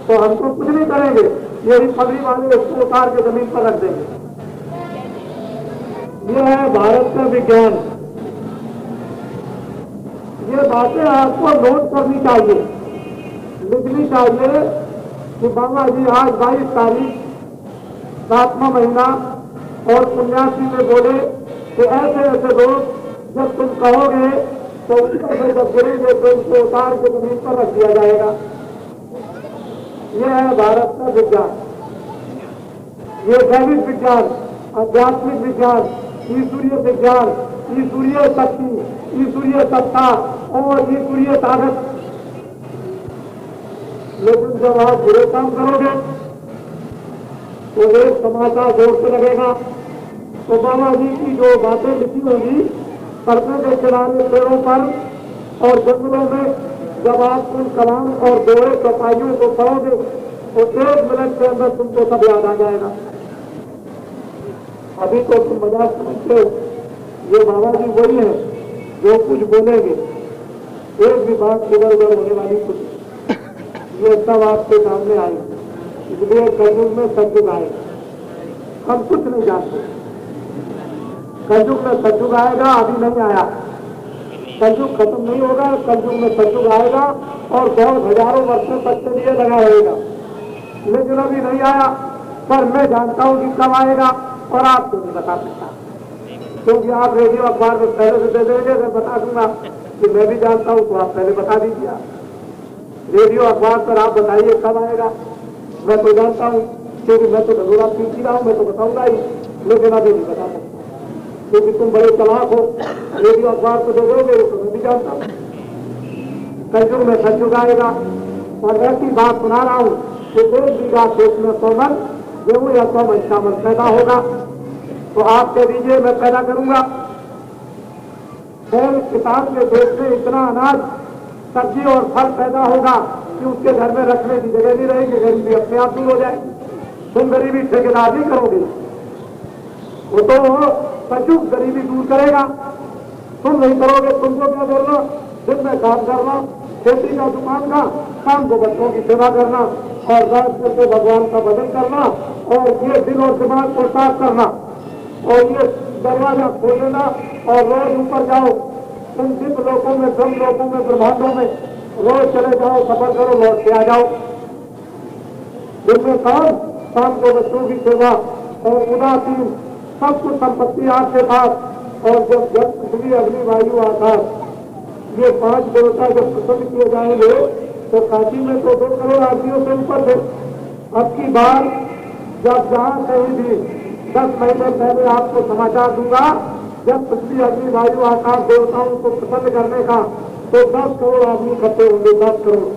तो हम तो कुछ नहीं करेंगे, यही पगड़ी वाले उसको उतार के जमीन पर रख देंगे। यह है भारत का विज्ञान। ये बातें आपको नोट करनी चाहिए, लिखनी चाहिए कि बाबा जी आज 22 तारीख 7वां महीना और पुण्यासी में बोले कि ऐसे ऐसे लोग जब तुम कहोगे तो ऊपर से जब गिरेंगे तो उनको उतार के जमीन पर रख दिया जाएगा। यह है भारत का विज्ञान, ये दैविक विज्ञान, आध्यात्मिक विज्ञान, ईश्वरीय विज्ञान, ईश्वरीय शक्ति, ईश्वरीय सत्ता और ईश्वरीय ताकत। लेकिन जब आप बुरे काम करोगे तो एक समाचार जोर से लगेगा। तो बाबा जी की जो बातें लिखी होंगी सड़कों के किनारे, पेड़ों पर और जंगलों में, जब आप उन कलाम और दोहे चौपाइयों को पढ़ोगे तो 1 मिनट के अंदर तुमको सब याद आ जाएगा। अभी तो तुम मजाक समझते हो, ये बाबा जी वही है जो कुछ बोलेंगे, एक भी बात इधर उधर होने वाली कुछ, ये सब आपके सामने आएंगे। इसलिए कलयुग में सतयुग आएगा, हम कुछ नहीं जानते। कलयुग में सतयुग आएगा, अभी नहीं आया, कलयुग खत्म नहीं होगा, कलयुग में सतयुग आएगा और बहुत हजारों वर्षों तक के लिए लगा रहेगा, लेकिन अभी नहीं आया। पर मैं जानता हूं कि कब आएगा और आपको नहीं बता सकता, क्योंकि आप रेडियो अखबार में पहले से दे देंगे, मैं बता दूंगा कि मैं भी जानता हूं, तो आप पहले बता दीजिए। रेडियो अखबार पर आप बताइए कब आएगा, मैं तो जानता हूं, क्योंकि मैं तो ढंडोरा पीट रहा हूं, मैं तो बताऊंगा ही, लेकिन अभी नहीं बता सकता, क्योंकि तुम बड़े चालाक हो, रेडियो अखबार को दे दोगे तो मैं भी जानता हूं। कलयुग में सतयुग आएगा और ऐसी बात सुना रहा हूं कि 1 बीघा खेत में 100 मन गेहूं या 100 मन चावल पैदा होगा। तो आप कह दीजिए मैं पैदा करूंगा। किसान के देश में इतना अनाज, सब्जी और फल पैदा होगा कि उसके घर में रखने की जगह नहीं रहेगी, गरीबी अपने आप दूर हो जाएगी। तुम गरीबी ठेकेदार नहीं करोगे, वो तो सचुक गरीबी दूर करेगा, तुम नहीं करोगे। तुमको क्या करना, दिन में काम करना, खेती का दुकान का, शाम को बच्चों की सेवा करना और रात करके भगवान का भजन करना और ये दिल और दिमाग को साफ करना और ये दरवाजा खोल लेना और रोज ऊपर जाओ, तुम दिव्य लोकों में, ब्रह्म लोकों में, ब्रह्मांडों में रोज चले जाओ, सफर करो, लौट के आ जाओ। दिन में काम, शाम को बच्चों की सेवा और उदासीन सब कुछ संपत्ति आपके पास। और जब जल, पृथ्वी, अग्नि, वायु, आकाश ये 5 देवता जब प्रसन्न किए जाएंगे तो काशी में तो 2 करोड़ आदमियों से ऊपर थे। अब की बार जब जहां कहीं भी 10 महीने पहले आपको समाचार दूंगा, जब पृथ्वी, अग्नि, वायु, आकाश देवताओं को प्रसन्न करने का, तो 10 करोड़ आदमी इकट्ठे होंगे। 10 करोड़,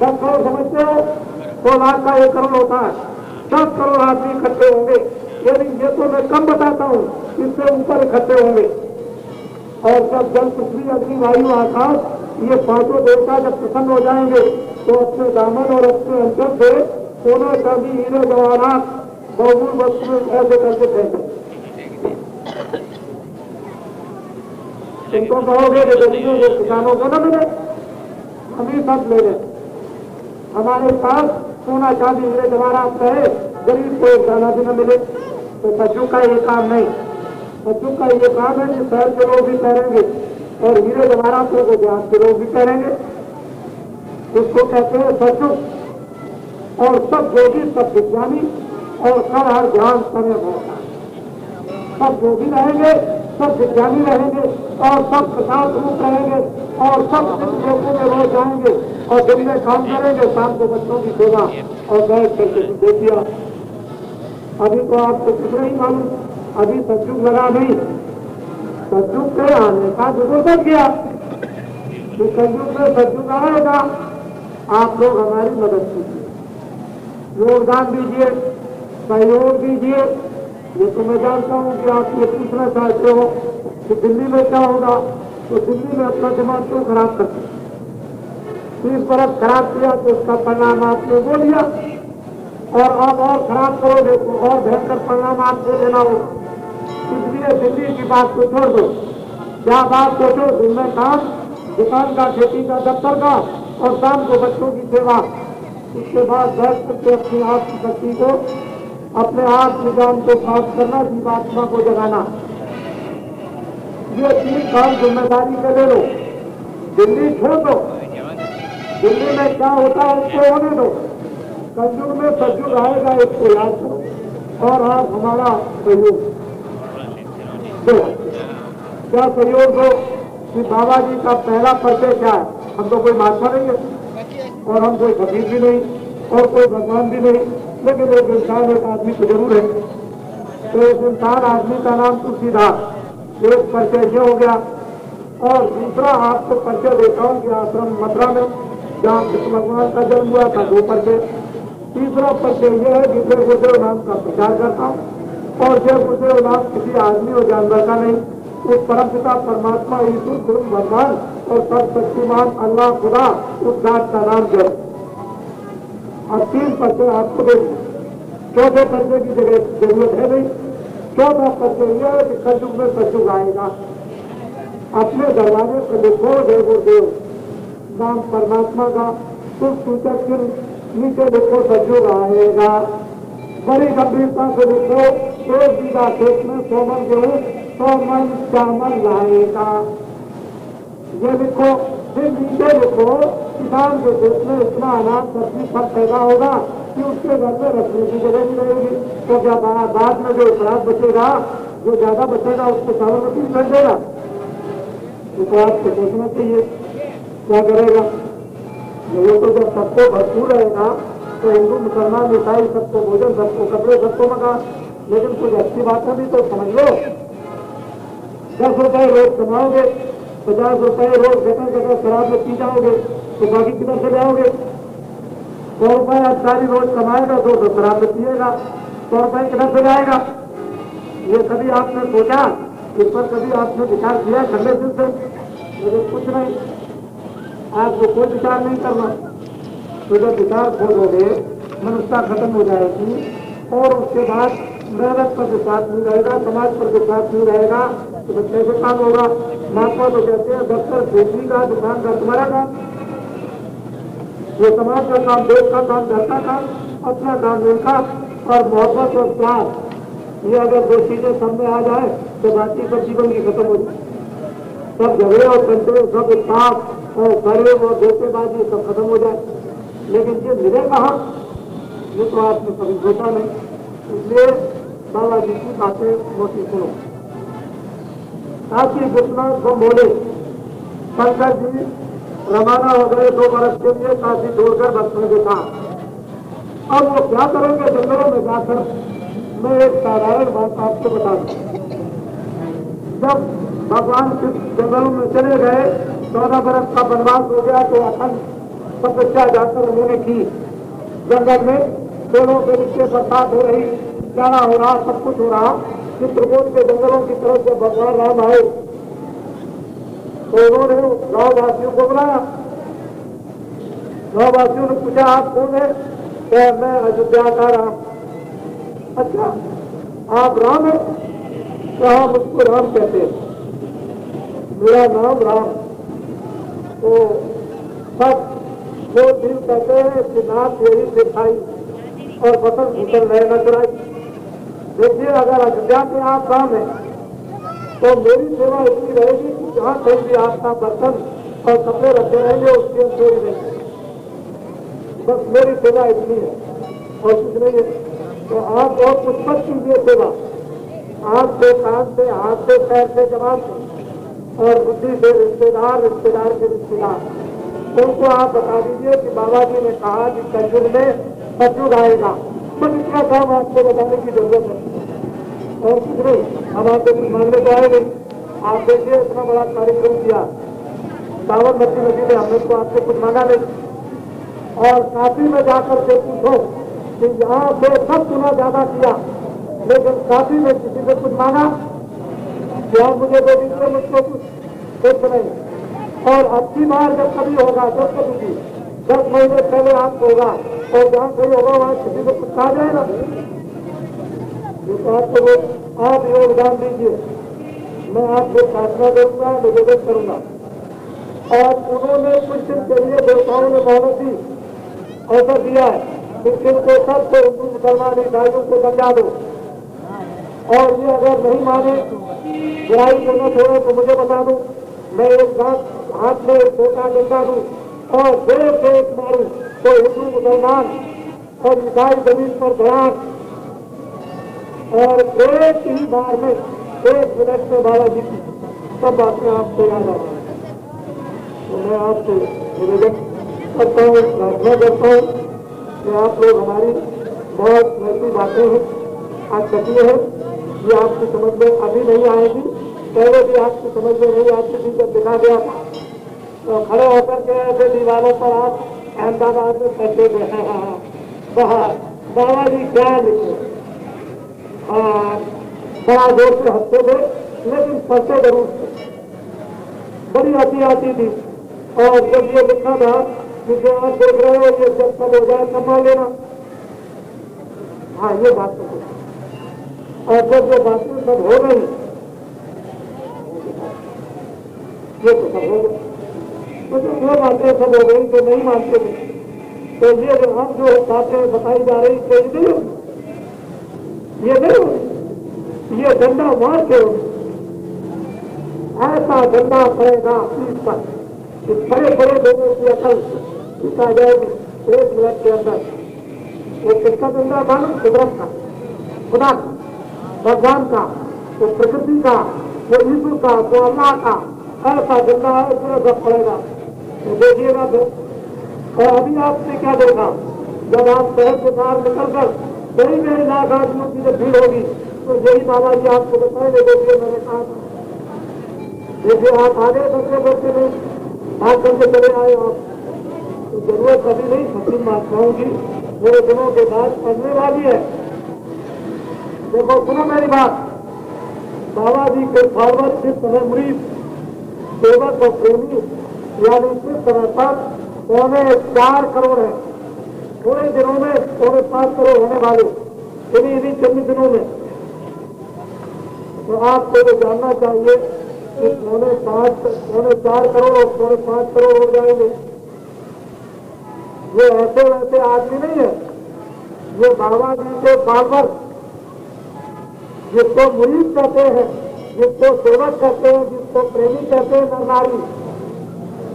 10 करोड़ समझते हो, 100 लाख का 1 करोड़ होता है, 10 करोड़ आदमी इकट्ठे होंगे। यदि ये तो मैं कम बताता हूँ, इससे ऊपर इकट्ठे होंगे। और जब जल, पृथ्वी, अग्नि, वायु, आकाश ये 5 देवता जब प्रसन्न हो जाएंगे तो अपने दामन और अपने अंचल से सोना, चांदी, हीरे, जवाहरात, बहुमूल्य वस्तुएं ऐसे करके फेंके। तुमको कहोगे कि गरीबों को, किसानों को न मिले, हम ही सब ले लें, हमारे पास सोना, चांदी, हीरे, जवाहरात है, गरीब को एक दाना भी न मिले। तो सचू का ये काम नहीं, सचू का ये काम है कि शहर के लोग भी कहेंगे और हीरे जवाहरातों को ज्ञान के लोग भी करेंगे। उसको कहते हैं सतयुग। और सब योगी, सब विज्ञानी और सब हर ज्ञान समय होता है। सब योगी रहेंगे, सब विज्ञानी रहेंगे और सब प्रकाश रूप रहेंगे और सब लोगों में रोज जाएंगे और दिन में काम करेंगे, शाम को बच्चों की सेवा और बैठ करके दे दिया। अभी तो आपको कुछ नहीं मालूम, अभी सतयुग लगा नहीं। सतयुग के आने का जरूरत किया कि कलयुग में सतयुग आएगा, आप लोग हमारी मदद कीजिए, योगदान दीजिए, सहयोग दीजिए। ये तो मैं जानता हूँ कि आप ये पूछना चाहते हो कि दिल्ली में क्या होगा, तो दिल्ली में अपना दिमाग क्यों खराब करते? 30 बरस खराब किया तो उसका परिणाम आपने वो लिया और अब और खराब करोगे तो और भयंकर परिणाम आपको लेना होगा। इसलिए दिल्ली की बात को छोड़ दो, क्या बात सोचो, दिन में काम, दुकान का, खेती का, दफ्तर का और शाम को बच्चों की सेवा। उसके बाद बैठ करके अपनी आत्मशक्ति को, अपने आत्मज्ञान को प्राप्त करना, जीवात्मा को जगाना। ये 3 काम जिम्मेदारी के ले लो। दिल्ली छोड़ दो, दिल्ली में क्या होता है उसको होने दो। कलयुग में सतयुग आएगा, इसको याद करो और आप हमारा सहयोग दो। क्या सहयोग दो कि बाबा जी का पहला परिचय क्या है? हम तो कोई महात्मा नहीं है और हम कोई फकीर भी नहीं और कोई भगवान भी नहीं, लेकिन एक इंसान, एक आदमी तो जरूर है। तो एक इंसान आदमी का नाम तुलसीदास, एक परिचय ये हो गया। और दूसरा आपको परिचय देता हूँ कि आश्रम मथुरा में जहाँ कृष्ण भगवान का जन्म हुआ था, 2 परिचय। तीसरा परिचय यह है कि जय गुरुदेव नाम का प्रचार करता हूँ और जय गुरुदेव नाम किसी आदमी और जानवर का नहीं, उस परमपिता परमात्मा ईश्वर गुरु भगवान और सर्वशक्तिमान अल्लाह खुदा, उस जात का नाम जय। और 3 परिचय आपको दे दिए, 4थे परिचय की जरूरत है नहीं। 4था परिचय यह है कि कलयुग में सतयुग आएगा। अपने दरवाजे पर लिखो जय गुरुदेव नाम परमात्मा का, शुभ सूचक चिन्ह नीचे लिखो सतयुग आएगा। बड़ी गंभीरता से लिखो, 1 बीघा खेत में 100 मन गेहूं 100 मन चावल लाएगा। ये लिखो। फिर नीचे लिखो, किसान के खेत में इतना अनाज, सब्जी, फल पैदा होगा कि उसके घर में रखने की जगह नहीं रहेगी। तो क्या बाद में जो खराब बचेगा, जो ज्यादा बचेगा उसको चावल में पीस कर देगा? तो आपको सोचना चाहिए क्या करेगा। ये तो जब सबको भरपूर रहेगा तो हिंदू, मुसलमान, ईसाई सबको भोजन, सबको कपड़े, सबको मकान, लेकिन कुछ अच्छी बातें भी तो समझ लो। 10 रुपए रोज कमाओगे, 50 रुपए रोज जगह जगह शराब में पी जाओगे तो बाकी किधर से जाओगे? 100 रुपए अधिकारी रोज कमाएगा तो शराब में पिएगा, 100 रुपए किधर से जाएगा? ये कभी आपने सोचा? इस पर कभी आपने विचार किया ठंडे दिल से? लेकिन कुछ नहीं, आपको कोई विचार नहीं करना। तो जब विचार खोलोगे, मनुष्यता खत्म हो जाएगी और उसके बाद मेहनत पर विश्वास नहीं रहेगा, समाज पर विश्वास नहीं रहेगा, तो फिर कैसे काम होगा? महात्मा तो कहते हैं दफ्तर खेती का, दुकान का तुम्हारा काम, ये समाज का काम, देश का काम, घर का काम, अपना काम इनका। और मोहब्बत और प्यार, ये अगर 2 चीजें सामने आ जाए तो बाकी सब जीवन की खत्म हो जाए। सब झगड़े और कंट्रोल, सब उत्पाद और गरीब और धोखेबाजी सब खत्म हो जाए। लेकिन ये मिले कहाँ? ये तो आपने कभी सोचा नहीं। इसलिए बाबा जी की बातें मोटी सुनो। काशी विश्वनाथ को बोले शंकर जी रवाना हो गए 2 बरस के लिए काशी छोड़कर बचने के साथ। अब वो क्या करेंगे जंगलों में जाकर? मैं एक साधारण बात आपको बता दूं। जब भगवान शिव जंगलों में चले गए, 14 बरस का वनवास हो गया तो अखंड तपस्या जाकर उन्होंने की। जंगल में पेड़ों के नीचे बरसात हो रही, जाना हो रहा, सब कुछ हो रहा। चित्रकूट के जंगलों की तरफ जब भगवान राम आए तो उन्होंने गांववासियों को बुलाया। गांववासियों ने पूछा आप कौन है? क्या मैं अयोध्या का राम। अच्छा आप राम है? क्या हम उसको राम कहते हैं, मेरा नाम राम। तो सब वो दिल कहते हैं कि नाथ यही दिखाई और फसल भूषण रहे न चुराई। देखिए अगर अयोध्या के आप राम है तो मेरी सेवा इतनी रहेगी जहाँ कहीं भी आपका बर्तन और कपड़े रखे रहेंगे उसकी हम चोरी नहीं करेंगे। बस मेरी सेवा इतनी है और कुछ नहीं है। तो आप और कुछ मत कीजिए सेवा, आंख से, कान से, हाथ से, पैर से, जवाब से और बुद्धि से रिश्तेदार, रिश्तेदार के रिश्तेदार उनको आप बता दीजिए कि बाबा जी ने कहा कि कलयुग में सतयुग आएगा। बस इतना काम आपको बताने की जरूरत है और कुछ नहीं। हम आपको कुछ मांगने तो आए नहीं। आप देखिए इतना बड़ा कार्यक्रम किया साबरमती नदी में, हमने तो आपसे कुछ मांगा नहीं। और काशी में जाकर के पूछो कि यहाँ से 10 गुना ज्यादा किया, लेकिन काशी में किसी ने कुछ मांगा क्या मुझे दे दीजिए, मुझको कुछ नहीं। और अब की बार जब कभी होगा, जब कभी भी 10 महीने पहले आपको होगा और जहाँ कहीं होगा वहाँ किसी को कुछ कहा जाएगा। तो आपको वो आप योगदान दीजिए, मैं आपको प्रार्थना करूंगा, निवेदन करूंगा। और उन्होंने कुछ दिन के लिए देवताओं ने मोहलत दी, अवसर दिया है कि इनको सबको हिंदू मुसलमान ईसाइयों को समझा दो। और ये अगर नहीं माने, बुराई करना छोड़े तो मुझे बता दो, मैं एक हाथ में एक छोटा डंडा दूं और देर से एक मारूं तो हिंदू मुसलमान और ईसाई जमीन पर ध्यान और एक ही बार में 1 मिनट में बाबा जी की सब बातें आपको याद आ जाए। तो मैं आपसे निवेदन करता हूँ, प्रार्थना करता हूँ कि आप लोग हमारी बहुत ऐसी बातें हैं आज कटी है, ये आपकी समझ में अभी नहीं आएगी, पहले भी आपकी समझ में नहीं आती थी। जब दिखा गया तो खड़े होकर के ऐसे दीवारों पर आप अहमदाबाद में कहते थे बाबा जी क्या लिखे, बड़ा जोर से हंसते थे, लेकिन पढ़ते जरूर थे, बड़ी हंसी आती थी। और जब ये लिखा था कि जो आप देख रहे हो ये जब सब हो जाए संभाल लेना, हाँ ये बात तो। और जब ये बातें सब हो गई, ये तो सब हो गई, तो जब ये बातें सब हो गई तो नहीं मानते थे, तो ये जो हम जो बातें बताई जा रही थी ये नहीं होगी, ये डंडा मार के होगी, ऐसा डंडा पड़ेगा पीठ पर कि बड़े बड़े लोगों की अकल दिखा जाएगी 1 मिनट के अंदर। वो किसका डंडा मालूम? कुदरत का, खुदा का, भगवान का, वो प्रकृति का, वो यीशु का, वो अल्लाह का, ऐसा डंडा है उसमें सब पड़ेगा। तो देखिएगा फिर। और अभी आपने क्या देखा, जब आप शहर से बाहर निकलकर कई कई लाख आदमियों की जब भीड़ होगी तो यही बाबा जी आपको बताएंगे। देखिए मैंने कहा, देखिए आप आगे बढ़ते बढ़ते नहीं भाग करके चले आए आप, तो जरूरत कभी नहीं सचिन महात्माओं की मेरे दिनों के बाद पढ़ने वाली है। देखो सुनो मेरी बात, बाबा जी के फॉरवर्ड जिस समय मुरीद सेवक और प्रेमी यानी किस समय पर 4.25 करोड़ है, थोड़े दिनों में 5.25 करोड़ होने वाले इन्हीं चंद दिनों में। तो आपको तो जानना चाहिए कि 4.25 करोड़ और 5.25 करोड़ हो जाएंगे। ये ऐसे वैसे आदमी नहीं है, ये बाबा जी के फॉरवर्ड, जिसको मुरीद कहते हैं, जिसको सेवक कहते हैं, जिसको प्रेमी कहते हैं, नर नारी,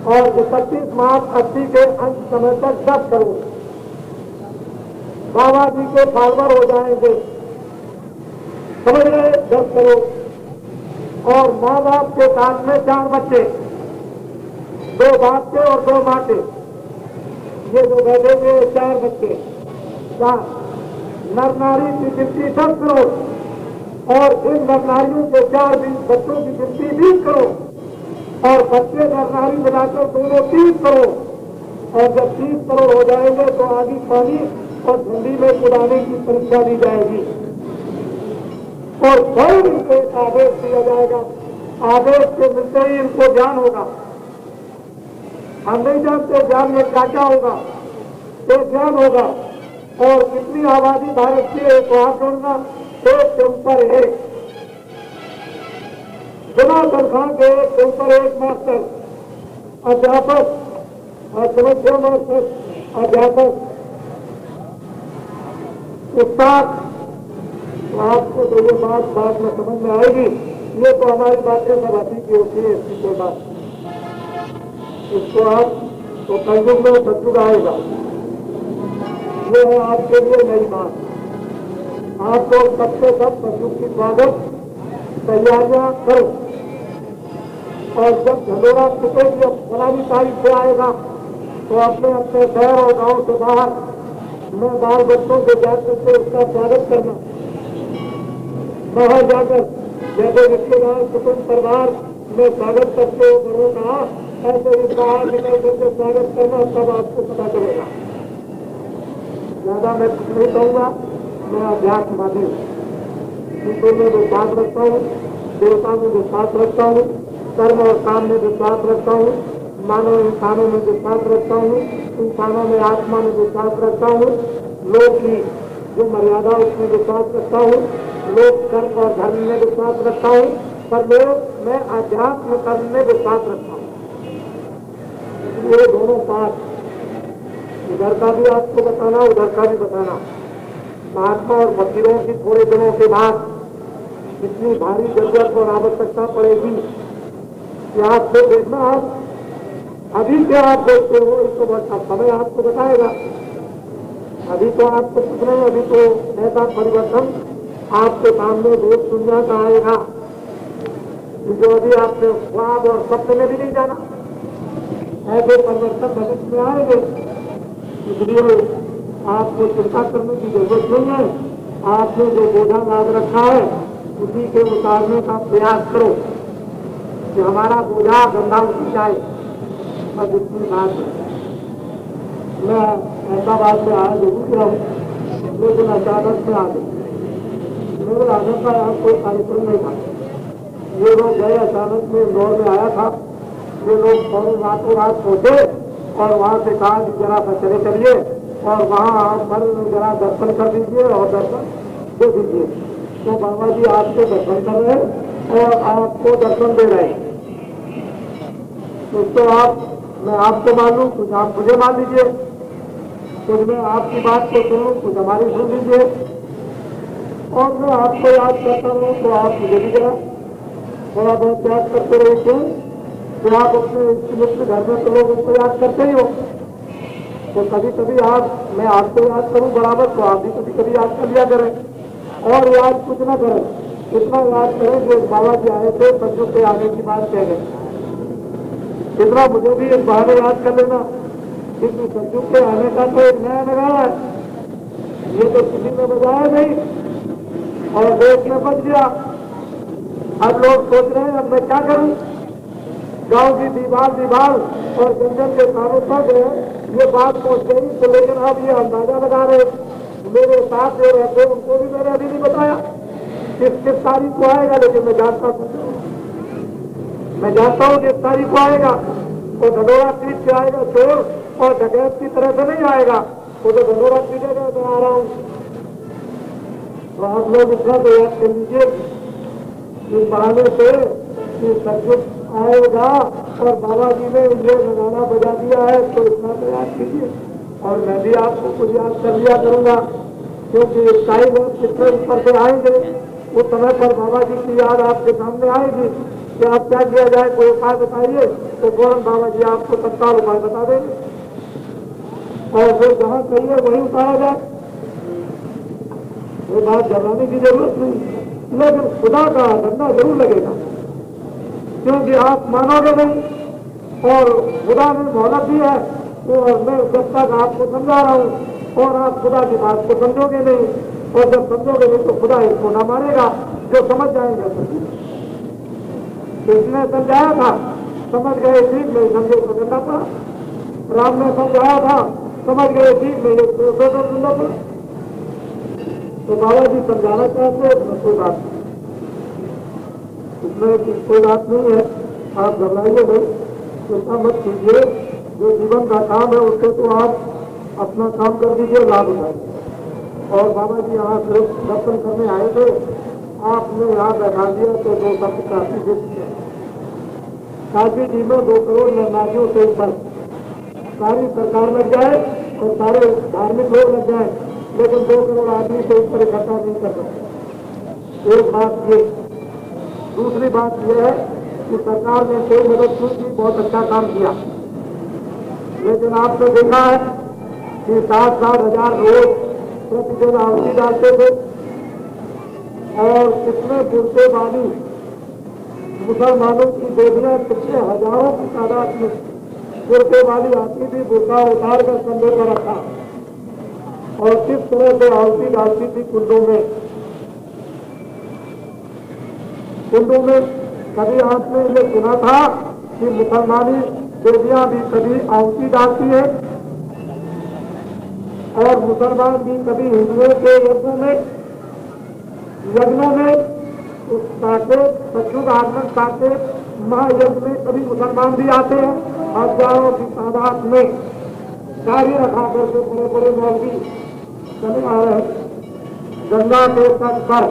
और 31 मार्च 80 के अंत समय तक 10 करोड़ बाबा जी के फॉलोअर हो जाएंगे, समझ रहे? 10 करोड़। और माँ बाप के साथ में 4 बच्चे, 2 बाप के और 2 माँ के, ये जो बैठे हुए 4 बच्चे, 4 नर नारी की गिनती 10 करोड़ और इन नर नारियों के 4 बच्चों की गिनती 20 करोड़ और बच्चे नर नारी मिलाकर दोनों 30 करोड़। और जब 30 करोड़ हो जाएंगे तो आगे पानी और ठंडी में कुदाने की परीक्षा दी जाएगी और फौरन इनको एक आदेश दिया जाएगा। आदेश के मिलते ही इनको ज्ञान होगा। हम नहीं जानते ज्ञान में क्या क्या होगा, तो ज्ञान होगा। और कितनी आबादी भारत की है तो आप जोड़ना, 1 के ऊपर 1, बिना तनख्वाह के 1 के ऊपर 1 मास्टर, अध्यापक और समझ मास्टर, अध्यापक, उस्ताद। तो आपको तो ये बात में समझ में आएगी ये तो हमारी बातें सब अभी की होती है, इसकी कोई बात। इसको आप तो कलयुग में सतयुग आएगा, ये है आपके लिए नई बात। आपको सबसे सब सतयुग की स्वागत तैयारियां करो, और जब ढंडोरा पिटेगी, जब 15वीं तारीख से आएगा, तो अपने अपने शहर और गांव से बाहर में बाल बच्चों के जाकर से उसका स्वागत करना। बाहर जाकर जैसे रिश्तेदार कुटुंब परिवार में स्वागत करते हो बड़ों का, ऐसे ही बाहर निकल करके स्वागत करना, तब आपको पता चलेगा। ज्यादा मैं कुछ नहीं कहूँगा, मैं अध्यात्मवादी हूँ, ईश्वर में विश्वास रखता हूँ, देवता में विश्वास रखता हूँ, कर्म और काम में विश्वास रखता हूँ, मानव इंसानों में विश्वास रखता हूँ, इंसानों में आत्मा में विश्वास रखता हूँ, लोक की जो मर्यादा उसमें विश्वास रखता हूँ, लोक कर्म और धर्म में विश्वास रखता हूँ, पर मैं अध्यात्म कर्म में विश्वास रखता हूँ। ये दोनों पाठ, इधर का भी आपको बताना, उधर का भी बताना। महात्मा और फकीरों की थोड़े दिनों के बाद इतनी भारी जरूरत और आवश्यकता पड़ेगी कि आपको देखना, आप अभी क्या आप देखते हो इसको समय आपको बताएगा। अभी तो आपको कुछ नहीं, अभी तो ऐसा परिवर्तन आपके सामने देश दुनिया का आएगा जो अभी आपने ख्वाब और सपने में भी नहीं जाना। ऐसे परिवर्तन भविष्य में आएंगे, इसलिए आपको चिंता करने की जरूरत नहीं है। आपने जो बोझा लाद रखा है उसी के उतारने का प्रयास करो कि हमारा बोझा गंदा उठ जाए। अब इतनी बात है, मैं अहमदाबाद में आया जरूर गया हूँ, लेकिन अचानक में आ गई। मेरे आने का यहाँ कोई कार्यक्रम नहीं था। ये लोग गए, अचानक में इंदौर में आया था। ये लोग फौरन रातों रात पहुंचे और वहाँ से कहा कि जरा सा चले चलिए और वहाँ पर जरा दर्शन कर दीजिए और दर्शन दे दीजिए। तो बाबा जी आपको दर्शन कर रहे हैं और आपको दर्शन दे रहे हैं। तो आप, मैं आपको मान लूँ, कुछ आप मुझे मान लीजिए, कुछ मैं आपकी बात को सुनूँ, कुछ हमारी सुन लीजिए, और मैं आपको याद करता हूँ तो आप मुझे भी जरा थोड़ा बहुत याद करते रहे। क्यों? तो आप अपने मित्र घर में तो लोगों को याद करते ही हो, तो कभी कभी आप, मैं आपको याद करूँ बराबर, तो आप भी कभी कभी याद कर लिया करें। और याद कुछ ना करें, इतना याद करें कि बाबा जी आए थे, बच्चों के आने की बात कह गए, इतना मुझे भी एक बहाने याद कर लेना। क्योंकि सज्जू के आने का तो एक नया नगाड़ा है, ये तो किसी ने बजाया नहीं और देश में बच गया। अब लोग सोच रहे हैं अब मैं क्या करूं, गांव की दीवार और जंगल के कानों तक ये बात पहुंच गई। तो लेकिन अब ये अंदाजा लगा रहे, मेरे साथ जो रहते उनको भी मैंने अभी नहीं बताया किस तारीख को आएगा, लेकिन मैं जानता हूँ कि इस तारीख को आएगा। वो ढंडोरा पीट के आएगा चोर, और डकैत की तरह से नहीं आएगा, वो तो ढंडोरा पीटेगा। मैं आ रहा हूँ, तो आप लोग इतना तो याद कर लीजिए इस बहाने से कि सचमुच आएगा और बाबा जी ने ये लगाना बजा दिया है, तो इतना तो याद कीजिए। और मैं भी आपको कुछ याद कर लिया करूंगा, क्योंकि कई लोग कितने ऊपर से आएंगे, उस समय पर बाबा जी की याद आपके सामने आएगी कि आप क्या किया जाए, कोई उपाय बताइए, तो फौरन बाबा जी आपको तत्काल उपाय बता देंगे और फिर जहां कहिए वहीं उतारा जाए। वो बात घबराने की जरूरत नहीं, लेकिन खुदा का डंडा जरूर लगेगा, क्योंकि आप मानोगे नहीं और खुदा ने मोहलत दी है। और मैं जब तक आपको समझा रहा हूँ और आप खुदा की बात को समझोगे नहीं, और जब समझोगे नहीं तो खुदा इसको ना मारेगा, जो समझ जाएंगे इसने समझाया था, समझ गए ठीक, नहीं समझे तो करना पड़ा। राम ने समझाया था, समझ गए ठीक, नहीं तो सुनना पड़ा। तो बाबा जी समझाना चाहते हैं, कोई बात नहीं, इसमें कोई बात नहीं है, आप घबराइए नहीं, चिंता मत कीजिए। जो जीवन का काम है उससे तो आप अपना काम कर दीजिए, लाभ उठाइए। और बाबा जी यहाँ सिर्फ दर्शन करने आए थे, आपने यहाँ बैठा दिया तो 2 शब्द काफी दे दिए। काशी जी में 2 करोड़ निर्माणियों से ऊपर सारी सरकार लग जाए और सारे धार्मिक लोग लग जाए, लेकिन 2 करोड़ आदमी से ऊपर इकट्ठा नहीं कर सकते। एक बात ये दूसरी बात यह है कि सरकार ने कोई मदद की थी, बहुत अच्छा काम किया, लेकिन आपने देखा है कि 7-7 हजार रोज प्रतिदिन आहुति डालते थे और कितने बुरते बानी मुसलमानों की देवियां कितने हजारों की तादाद में बुरते वाली आती थी, बुरका उतार कर कंधे पर रखा और किस तरह से आहुति डालती थी कुंडों में। कभी आपने ये सुना था कि मुसलमानी देवियां भी कभी आहुति डालती है और मुसलमान भी कभी हिंदुओं के यज्ञों में उस साकेत सचुग आगमन साकेत महायज्ञ में कभी मुसलमान भी आते हैं, हजारों की तादाद में गाड़ी रखा करके बड़े बड़े मौलवी चले आ रहे गंगा के तट पर।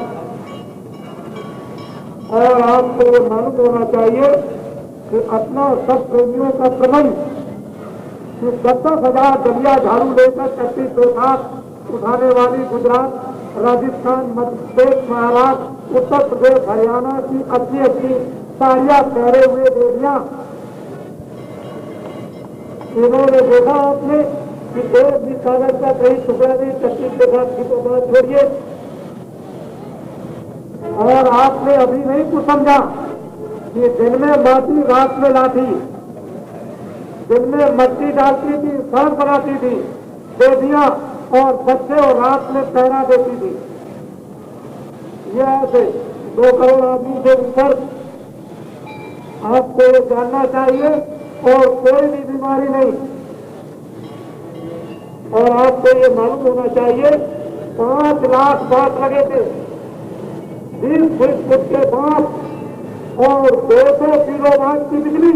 और आपको ये मालूम होना चाहिए कि अपना सब प्रेमियों का प्रबंध कि 10-10 हजार दलिया झाड़ू लेकर चट्टी पोशाक उठाने वाली गुजरात, राजस्थान, मध्य प्रदेश, महाराष्ट्र, उत्तर प्रदेश, हरियाणा की अच्छी साड़ियां पहरे हुए देवियां, इन्होंने देखा आपने कि एक भी कागज का कहीं टुकड़ा नहीं, चट्टी के साथ की तो बात छोड़िए। और आपने अभी नहीं कुछ समझा कि दिन में माटी रात में लाठी, दिन में मट्टी डालती थी, सड़क बनाती थी देवियां और बच्चे और रात में पहरा देती थी। यह ऐसे 2 करोड़ आदमी के ऊपर आपको ये जानना चाहिए और कोई भी बीमारी नहीं। और आपको ये मालूम होना चाहिए 5 लाख बात लगे थे, 20 फुट के बांस और 200 किलो वाट की बिजली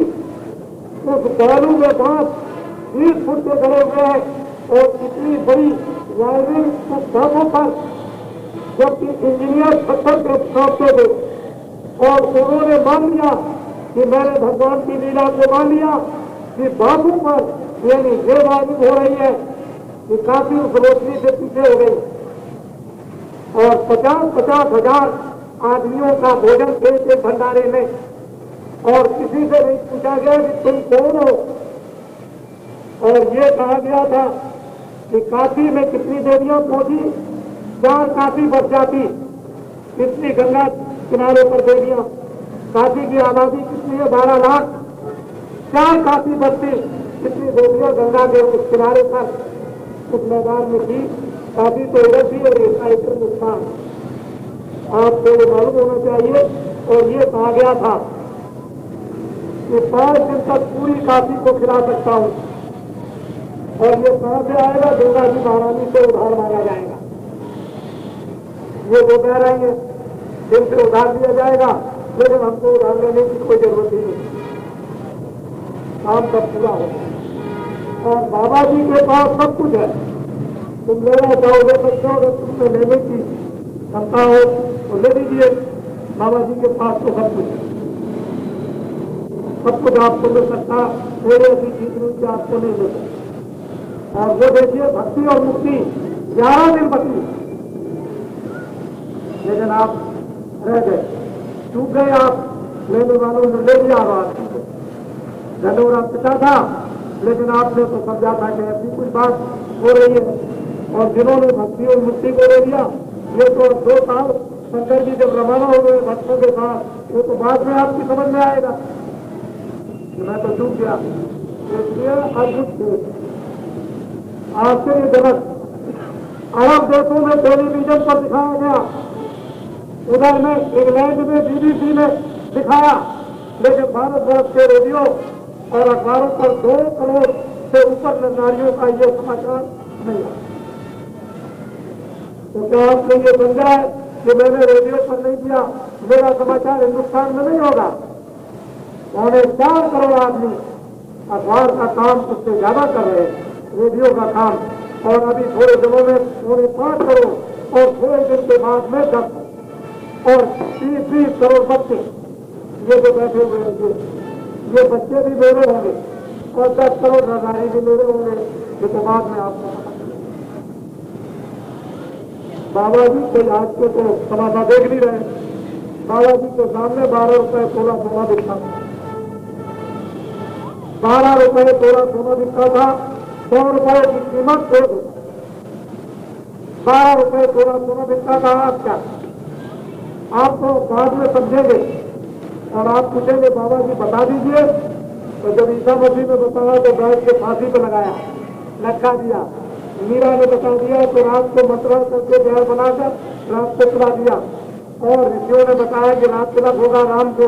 उस बालू के पास 20 फुट के गड़े हुए हैं और इतनी बड़ी वायरिंग उस ढाबों पर, जबकि इंजीनियर 70 के सौंपते थे। और उन्होंने मान लिया कि मैंने भगवान की लीला को मान लिया कि बाबू पर यानी ये वायरिंग हो रही है कि काफी उस रोशनी से पीछे हो गई। और 50-50 हजार आदमियों का भोजन एक भंडारे में, और किसी से नहीं पूछा गया कि तुम कौन हो। और ये कहा गया था कि काशी में कितनी देवियां पहुंची, 4 काशी बच जाती, कितनी गंगा किनारे पर देवियां, काशी की आबादी कितनी है 12 लाख, 4 काशी बचती, कितनी देवियां गंगा के उस किनारे पर उस मैदान में थी। काशी तो इधर थी और इधर नुकसान आपको ये मालूम होना चाहिए। और ये कहा गया था कि 5 दिन तक पूरी काशी को खिला सकता हूं। और ये कहां से आएगा? गंगा जी महारानी से उधार मांगा जाएगा। ये जो कह रहे हैं जिनसे उधार लिया जाएगा, लेकिन हमको उधार लेने की कोई जरूरत ही नहीं, काम सब पूरा होगा। और बाबा जी के पास सब कुछ है, तुम लेना चाहो ले सकते हो, अगर तुमने लेने की क्षमता हो तो ले लीजिए। बाबा जी के पास तो सब कुछ है, सब कुछ आपको मिल सकता, मेरे ऐसी चीज नहीं कि आपको नहीं मिल सकता। और वो देखिए भक्ति और मुक्ति 11 दिन बची, लेकिन आप रह गए, चूक गए। आप लेने वालों ने ले लिया, बात गंडोरा पिता था, लेकिन आपने तो समझा था कि ऐसी कुछ बात हो रही है। और जिन्होंने भक्ति और मुक्ति को ले लिया, ये तो 2 साल शंकर जी जब रवाना हो गए भक्तों के साथ, वो तो बाद में आपकी समझ में आएगा कि मैं तो चूक गया। इसलिए अद्भुत आश्चर्यजनक अरब देशों में टेलीविजन पर दिखाया गया, उधर में इंग्लैंड में BBC ने दिखाया, लेकिन भारतवर्ष के रेडियो और अखबारों पर 2 करोड़ से ऊपर नारियों का ये समाचार नहीं है। तो क्या आपने ये समझा है कि मैंने रेडियो पर नहीं दिया, मेरा समाचार हिंदुस्तान में नहीं होगा? 4.25 करोड़ आदमी अखबार का काम उससे ज्यादा कर रहे हैं, रेडियो का काम। और अभी थोड़े दिनों में 5.25 करोड़ और थोड़े दिन के बाद में 10 और 30-20 करोड़ बच्चे ये जो बैठे हुए हैं, ये बच्चे भी मेरे होंगे और 10 करोड़ हजारी भी मेरे होंगे। ये तो बाद में आपको बाबा जी कोई आज के तो तमाशा देख नहीं रहे, बाबा जी के सामने 12 रुपए तोला सोना बिकता था। 12 रुपए तोला सोना बिकता था। 100 रुपए की कीमत 2 रुपए। 12 रुपए तोला सोना बिकता था। आज क्या आप तो बाद में समझेंगे और आप पूछेंगे बाबा जी बता दीजिए। तो जब ईसा मसीह ने बताया तो बैठ के फांसी पे लगाया, लटका दिया। मीरा ने बता दिया तो रात को मंत्रण करके जहर बनाकर रात को पिला दिया। और ऋषियों ने बताया कि रात तिलक होगा राम को,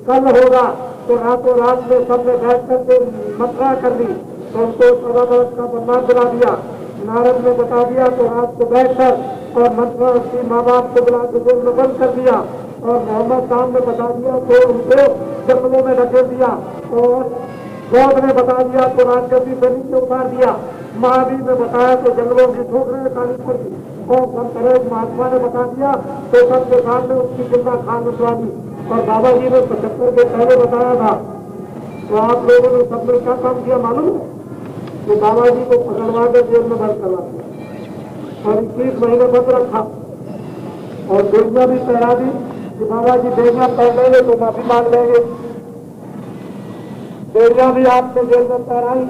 कल होगा, तो रातों रात में सबने बैठ करके मंत्रणा कर ली तो उनको 14 वर्ष का बदनाम दिला दिया। नारद ने बता दिया तो रात को बैठकर और मंत्रणा की माँ बाप को बुला के जेल में बंद कर दिया। और मोहम्मद साहब ने बता दिया तो उनको जंगलों में ढकेल दिया। और गौद ने बता दिया तो राजगद्दी से नीचे उतार दिया। महावीर ने बताया तो जंगलों की ठोकरें तारीफ कर दी। और संतरेज महात्मा ने बता दिया तो सबके सामने उसकी जिंदा खान उठवा दी। और बाबा जी ने 75 के पहले बताया था। तो आप लोगों ने सबने क्या काम किया मालूम है कि बाबा जी को पकड़वा के जेल में बंद करवा दिया और 21 महीने बंद रखा। और बेटियां भी पहरा दी कि बाबा जी बेटियां पहन लेंगे तो माफी मांग लेंगे। बेटियां भी आपने जेल में पहराई,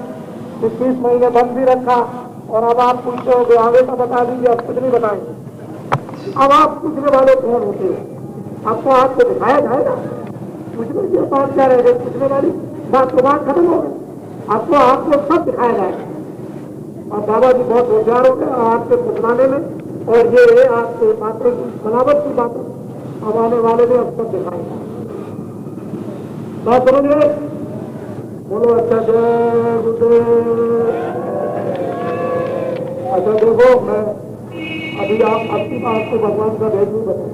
21 महीने बंद भी रखा। और अब आप पूछते हो कि आगे का बता दीजिए, अब कुछ नहीं बताएंगे। अब आप पूछने वाले कौन होते हो? आपको आपको दिखाया जाएगा? पूछने की बात क्या रह गई? पूछने वाली बात तो बात खत्म हो गई। आपको आपको सब दिखाया जाएगा। और बाबा जी बहुत होशियार हो गए आपके पुछवाने में। और ये आपके बातों की बनावट की बातें अब आने वाले में अब सब दिखाएंगे। बात समझ गए? बोलो अच्छा जय गुरुदेव। अच्छा देखो, मैं अभी आप आपकी बात को भगवान का भेद नहीं बताऊं,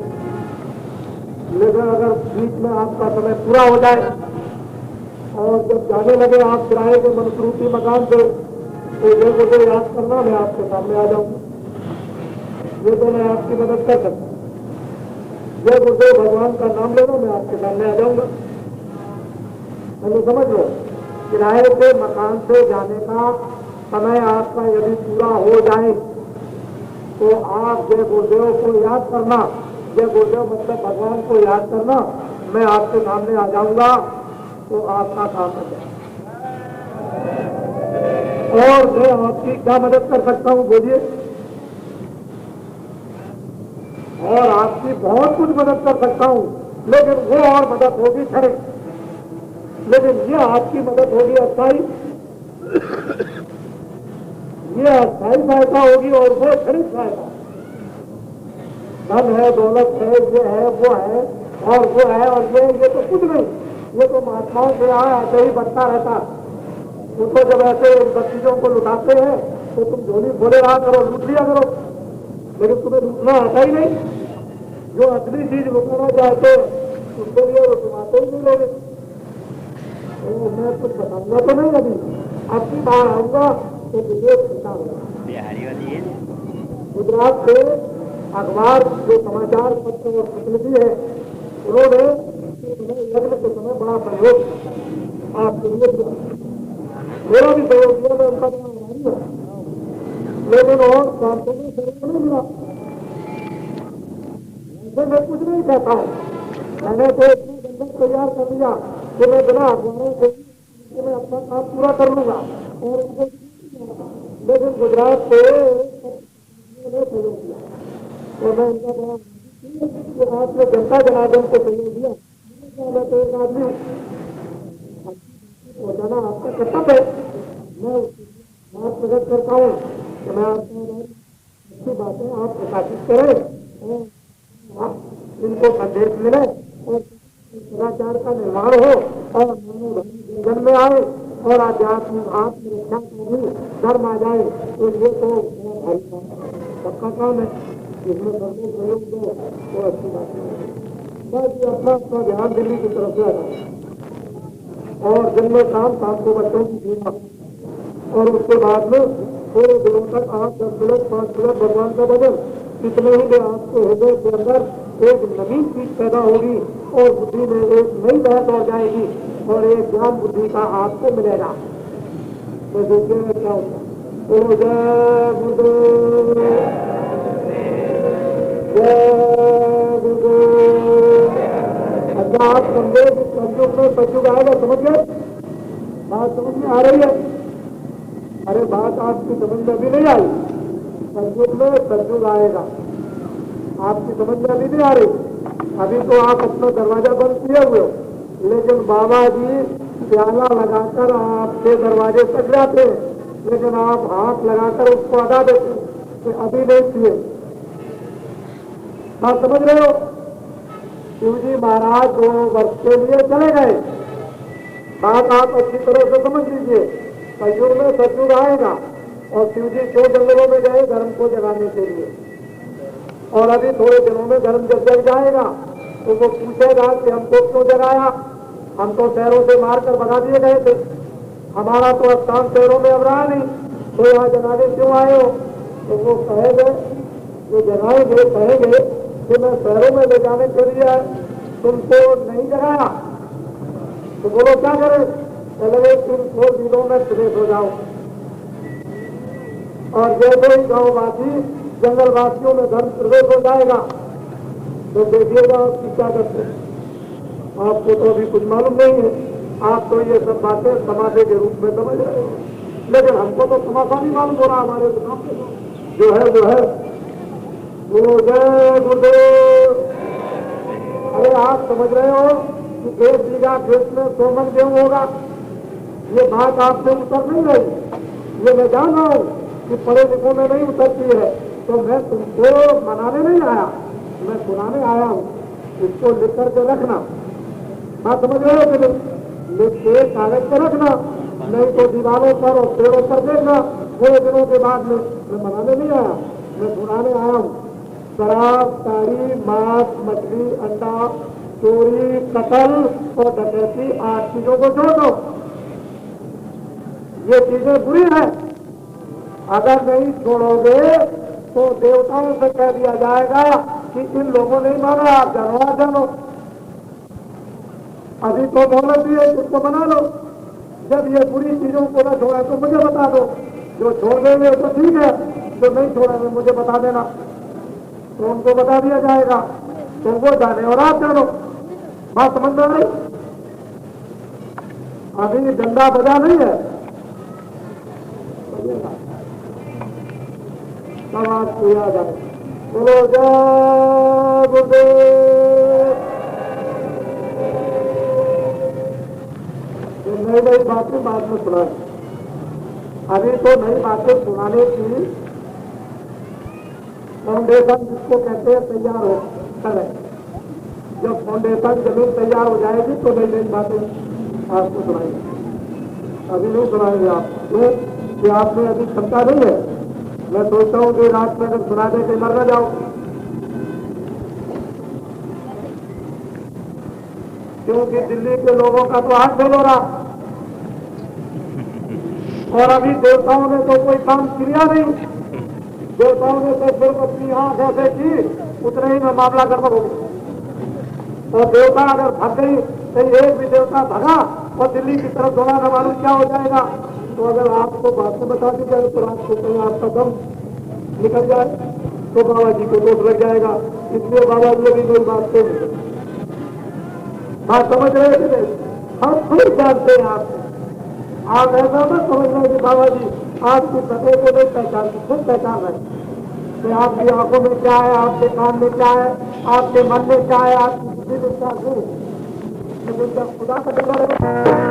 लेकिन अगर बीच में आपका समय पूरा हो जाए और जब जाने लगे आप किराए के मनुष्रूपी मकान से तो ये मुझे याद करना, मैं आपके सामने आ जाऊंगा। ये तो मैं आपकी मदद कर सकता हूँ। ये मुझे भगवान का नाम लेना, मैं आपके सामने आ जाऊंगा। मैंने समझ लो, किराए के मकान से जाने का समय आपका यदि पूरा हो जाए तो आप जय गुरुदेव को याद करना। जय गुरुदेव मतलब भगवान को याद करना। मैं आपके सामने आ जाऊंगा तो आपका काम हो जाए। और मैं आपकी क्या मदद कर सकता हूं बोलिए? और आपकी बहुत कुछ मदद कर सकता हूं, लेकिन वो और मदद होगी खड़े, लेकिन ये आपकी मदद होगी अस्थाई। ये अस्थाई सहायता होगी और वो खड़ी सहायता। धन है, दौलत है, ये है, वो है और वो है और ये तो कुछ नहीं। ये तो महात्माओं से यहाँ ऐसे ही बढ़ता रहता। उनको जब ऐसे बच्चों को लुटाते हैं तो तुम झोली खोले रहा करो, लूट लिया करो, लेकिन तुम्हें लूटना आता ही नहीं। जो असली चीज लुटाना चाहते उसके लिए वो तुम आते ही नहीं लोगे। तो मैं कुछ बताऊंगा तो नहीं, अभी आपकी बाहर आऊंगा तो विदेश होता होगा। गुजरात से अखबार जो समाचार पत्र और प्रतिनिधि है उन्होंने यज्ञ के समय बड़ा सहयोग आपके लिए दिया। मेरा भी सहयोग दिया, मैं उनका बड़ा आभारी हूँ, लेकिन और स्वार्थों में सहयोग नहीं मिला। मैं कुछ नहीं कहता हूँ, मैंने तो इतनी बंधक तैयार कर दिया कि मैं बिना अखबारों से मैं अपना काम पूरा कर लूंगा। और उनको लेकिन गुजरात से सहयोग दिया तो मैं उनका बड़ा आपने जनता जनार्दन को सहयोग दिया। मैं तो एक आदमी पहुंचाना आपका कर्तव्य है। मैं बात प्रकट करता हूँ कि मैं आपको अच्छी बातें आप प्रकाशित करें और आप इनको संदेश मिले और सदाचार का निर्माण हो और जीवन में आए और आध्यात्मिक आत्मरक्षा का भी धर्म आ जाए। तो ये तो सबका काम है, इसमें सबको सहयोग दो तो अच्छी बात है। बस अपना अपना ध्यान दिल्ली की तरफ से आता और दिन में शाम को बच्चों की सेवा और उसके बाद में थोड़े दिनों तक आप 10 मिनट 5 मिनट भगवान का भजन, इतने ही में आपके हृदय के अंदर एक नवीन चीज पैदा होगी और बुद्धि में एक नई बहस हो जाएगी और एक ज्ञान बुद्धि का आपको मिलेगा। तो देखिए क्या होता है। तो जय गुरुदेव, जय गुरुदेव। क्या आप समझे कि कलयुग में सतयुग आएगा? समझ गए? बात समझ में आ रही है? अरे बात आपकी समझ में अभी नहीं आई। कलयुग में सतयुग आएगा, आपकी समझ में अभी नहीं आ रही। अभी तो आप अपना दरवाजा बंद किए हुए, लेकिन बाबा जी प्याला लगाकर आपके दरवाजे तक जाते हैं, लेकिन आप हाथ लगाकर उसको अदा देते कि अभी नहीं किए। बात समझ रहे हो? शिवजी महाराज 2 वर्ष के लिए चले गए। बात आप अच्छी तरह से समझ लीजिए। कलयुग में सतयुग आएगा और शिवजी 2 जंगलों में गए धर्म को जगाने के लिए, और अभी थोड़े दिनों में धर्म जब जग जाएगा तो वो पूछेगा कि हमको क्यों जगाया? हम तो शहरों से मारकर भगा दिए गए थे, हमारा तो स्थान शहरों में अब रहा नहीं, तो यहाँ जगाने क्यों आए हो? तो वो कहेंगे, जो जगाएंगे कहेंगे कि मैं शहरों में ले जाने के लिए तुमको नहीं जगाया। तो बोलो क्या करें? पहले तुम 2 दिनों में सुरेश हो जाओ। और जैसे ही गाँववासी जंगलवासियों में धर्म प्रवेश हो जाएगा तो देखिएगा आपकी क्या करते हैं। आपको तो अभी कुछ मालूम नहीं है, आप तो ये सब बातें तमाशे के रूप में समझ रहे हो, लेकिन हमको तो तमाशा नहीं मालूम हो रहा। हमारे जो है वो है। गुरु जय गुरुदेव। अरे आप समझ रहे हो कि 1 बीघा खेत में 100 मन गेहूं होगा? ये बात आपसे उतर नहीं रही। ये मैं जान रहा हूं कि पढ़े लिखों में नहीं उतरती है, तो मैं तुमको मनाने नहीं आया, मैं सुनाने आया हूं। इसको लिख करके रखना। बात समझ रहे हो कि नहीं? लिख के कागज पर रखना, नहीं तो दीवारों पर और पेड़ों पर देखना। थोड़े दिनों के बाद में मैं मनाने नहीं आया, मैं सुनाने आया हूं। शराब, ताड़ी, मांस, मछली, अंडा, चोरी, कत्ल और डकैती 8 चीजों को छोड़ दो। ये चीजें बुरी है। अगर नहीं छोड़ोगे तो देवताओं से कह दिया जाएगा कि इन लोगों ने माना, आप जानवर जानो। अभी तो मोहलत भी है, इसको बना लो। जब ये बुरी चीजों को न छोड़ा तो मुझे बता दो। जो छोड़ देंगे तो ठीक है, जो नहीं छोड़ेंगे मुझे बता देना, तो उनको बता दिया जाएगा, तो वो जाने और आप जानो। बात समझ में आई? अभी डंडा बजा नहीं है, तब आपको याद आए। बोलो जय गुरुदेव। नई नई बातें बाद में सुना, अभी तो नई बातें सुनाने की फाउंडेशन जिसको कहते हैं तैयार हो करे। जब फाउंडेशन जमीन तैयार हो जाएगी तो नई नई बातें आपको सुनाएंगे। अभी नहीं सुनाएंगे आप, क्यों कि आप में अभी क्षमता नहीं है। मैं सोचता हूँ कि रात में अगर सुना दे के मर न जाओ, क्योंकि दिल्ली के लोगों का तो हाथ फेल हो रहा, और अभी देवताओं ने तो कोई काम किया नहीं। देवताओं ने तो सिर्फ अपनी आंख ऐसे की, उतने ही में मामला गड़बड़ हो गया। और देवता अगर भाग गई, कहीं एक भी देवता भगा और दिल्ली की तरफ दौड़ा, न मालूम क्या हो जाएगा। तो अगर आपको बात में बता दी जाए तो रात को कहीं आपका दम निकल जाए तो बाबा जी को दोष लग जाएगा। इसलिए बाबा जी अभी कोई बात को बात समझ रहे थे, हम खुद जानते हैं आप ऐसा मत समझ रहे कि बाबा जी आपकी सतह को नहीं पहचानते, खुद पहचान रहे कि आपकी आंखों में क्या है, आपके कान में क्या है, आपके मन में क्या है, आपकी बुद्धि में क्या है। खुदा का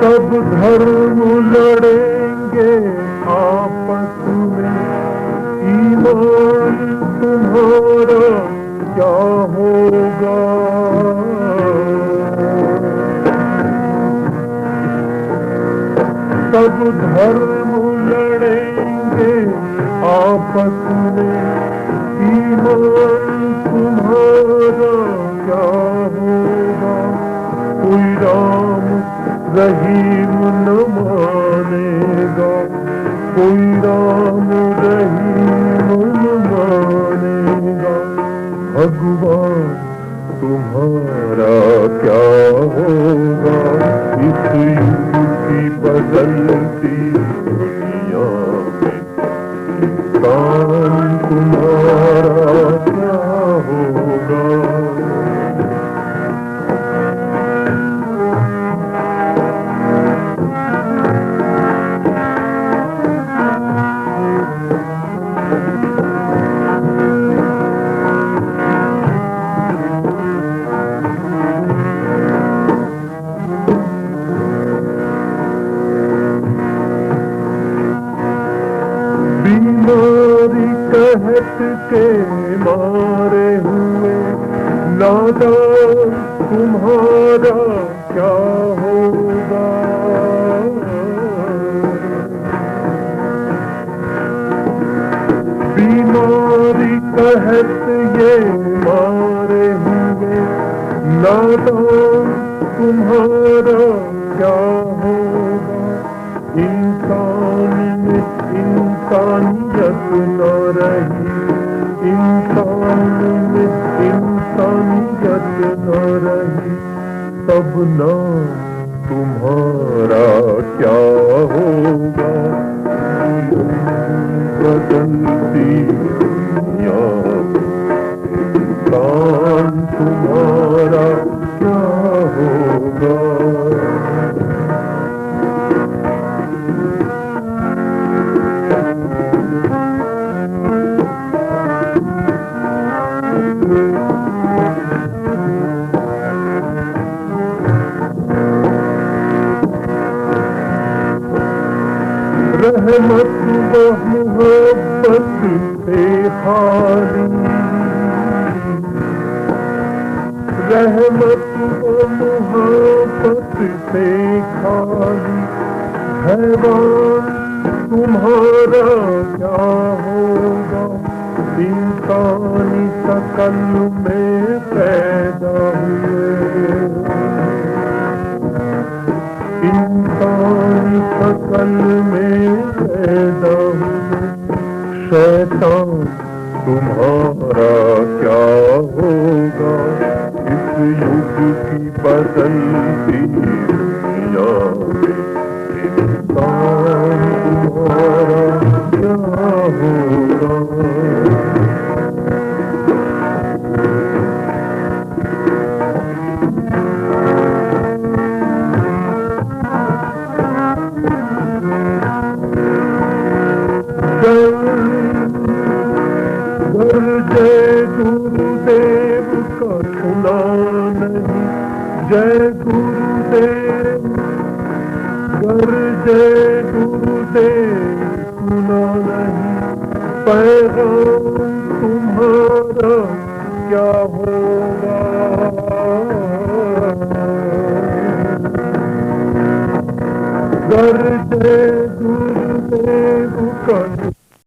सब धर्म लड़ेंगे आपस में, ईमान तुम्हारा क्या होगा? सब धर्म लड़ेंगे आपस में, ईमान तुम्हारा क्या होगा? कोई राम रहीम न मानेगा, कोई राम रहीम न मानेगा। भगवान तुम्हारा क्या होगा? इस युग की बदलती दुनिया में इंसान तुम्हारा क्या होगा? हुए नादान तुम्हारा क्या होगा। बीमारी कहत ये मारे हुए नादान तुम्हारा क्या होगा। इंसान में इंसानियत न रही, इंसान में इंसानियत न रही, तब ना तुम्हारा क्या होगा। बदलती दुनिया इंसान तुम्हारा क्या होगा। रहमत व मोहब्बत से खाली, रहमत व मोहब्बत से खाली, हैवान तुम्हारा क्या होगा। इंसानी शकल में पैदा हुए, इंसानी शकल में पैदा हुए, शैतान तुम्हारा क्या होगा। इस युग की बदलती दुनिया में इंसान तुम्हारा क्या होगा। जय गुरुदेव का सुना नहीं, जय गुरुदेव, जय गुरुदेव सुना नहीं, पैगाम तुम्हारा क्या होगा। जय गुरुदेव का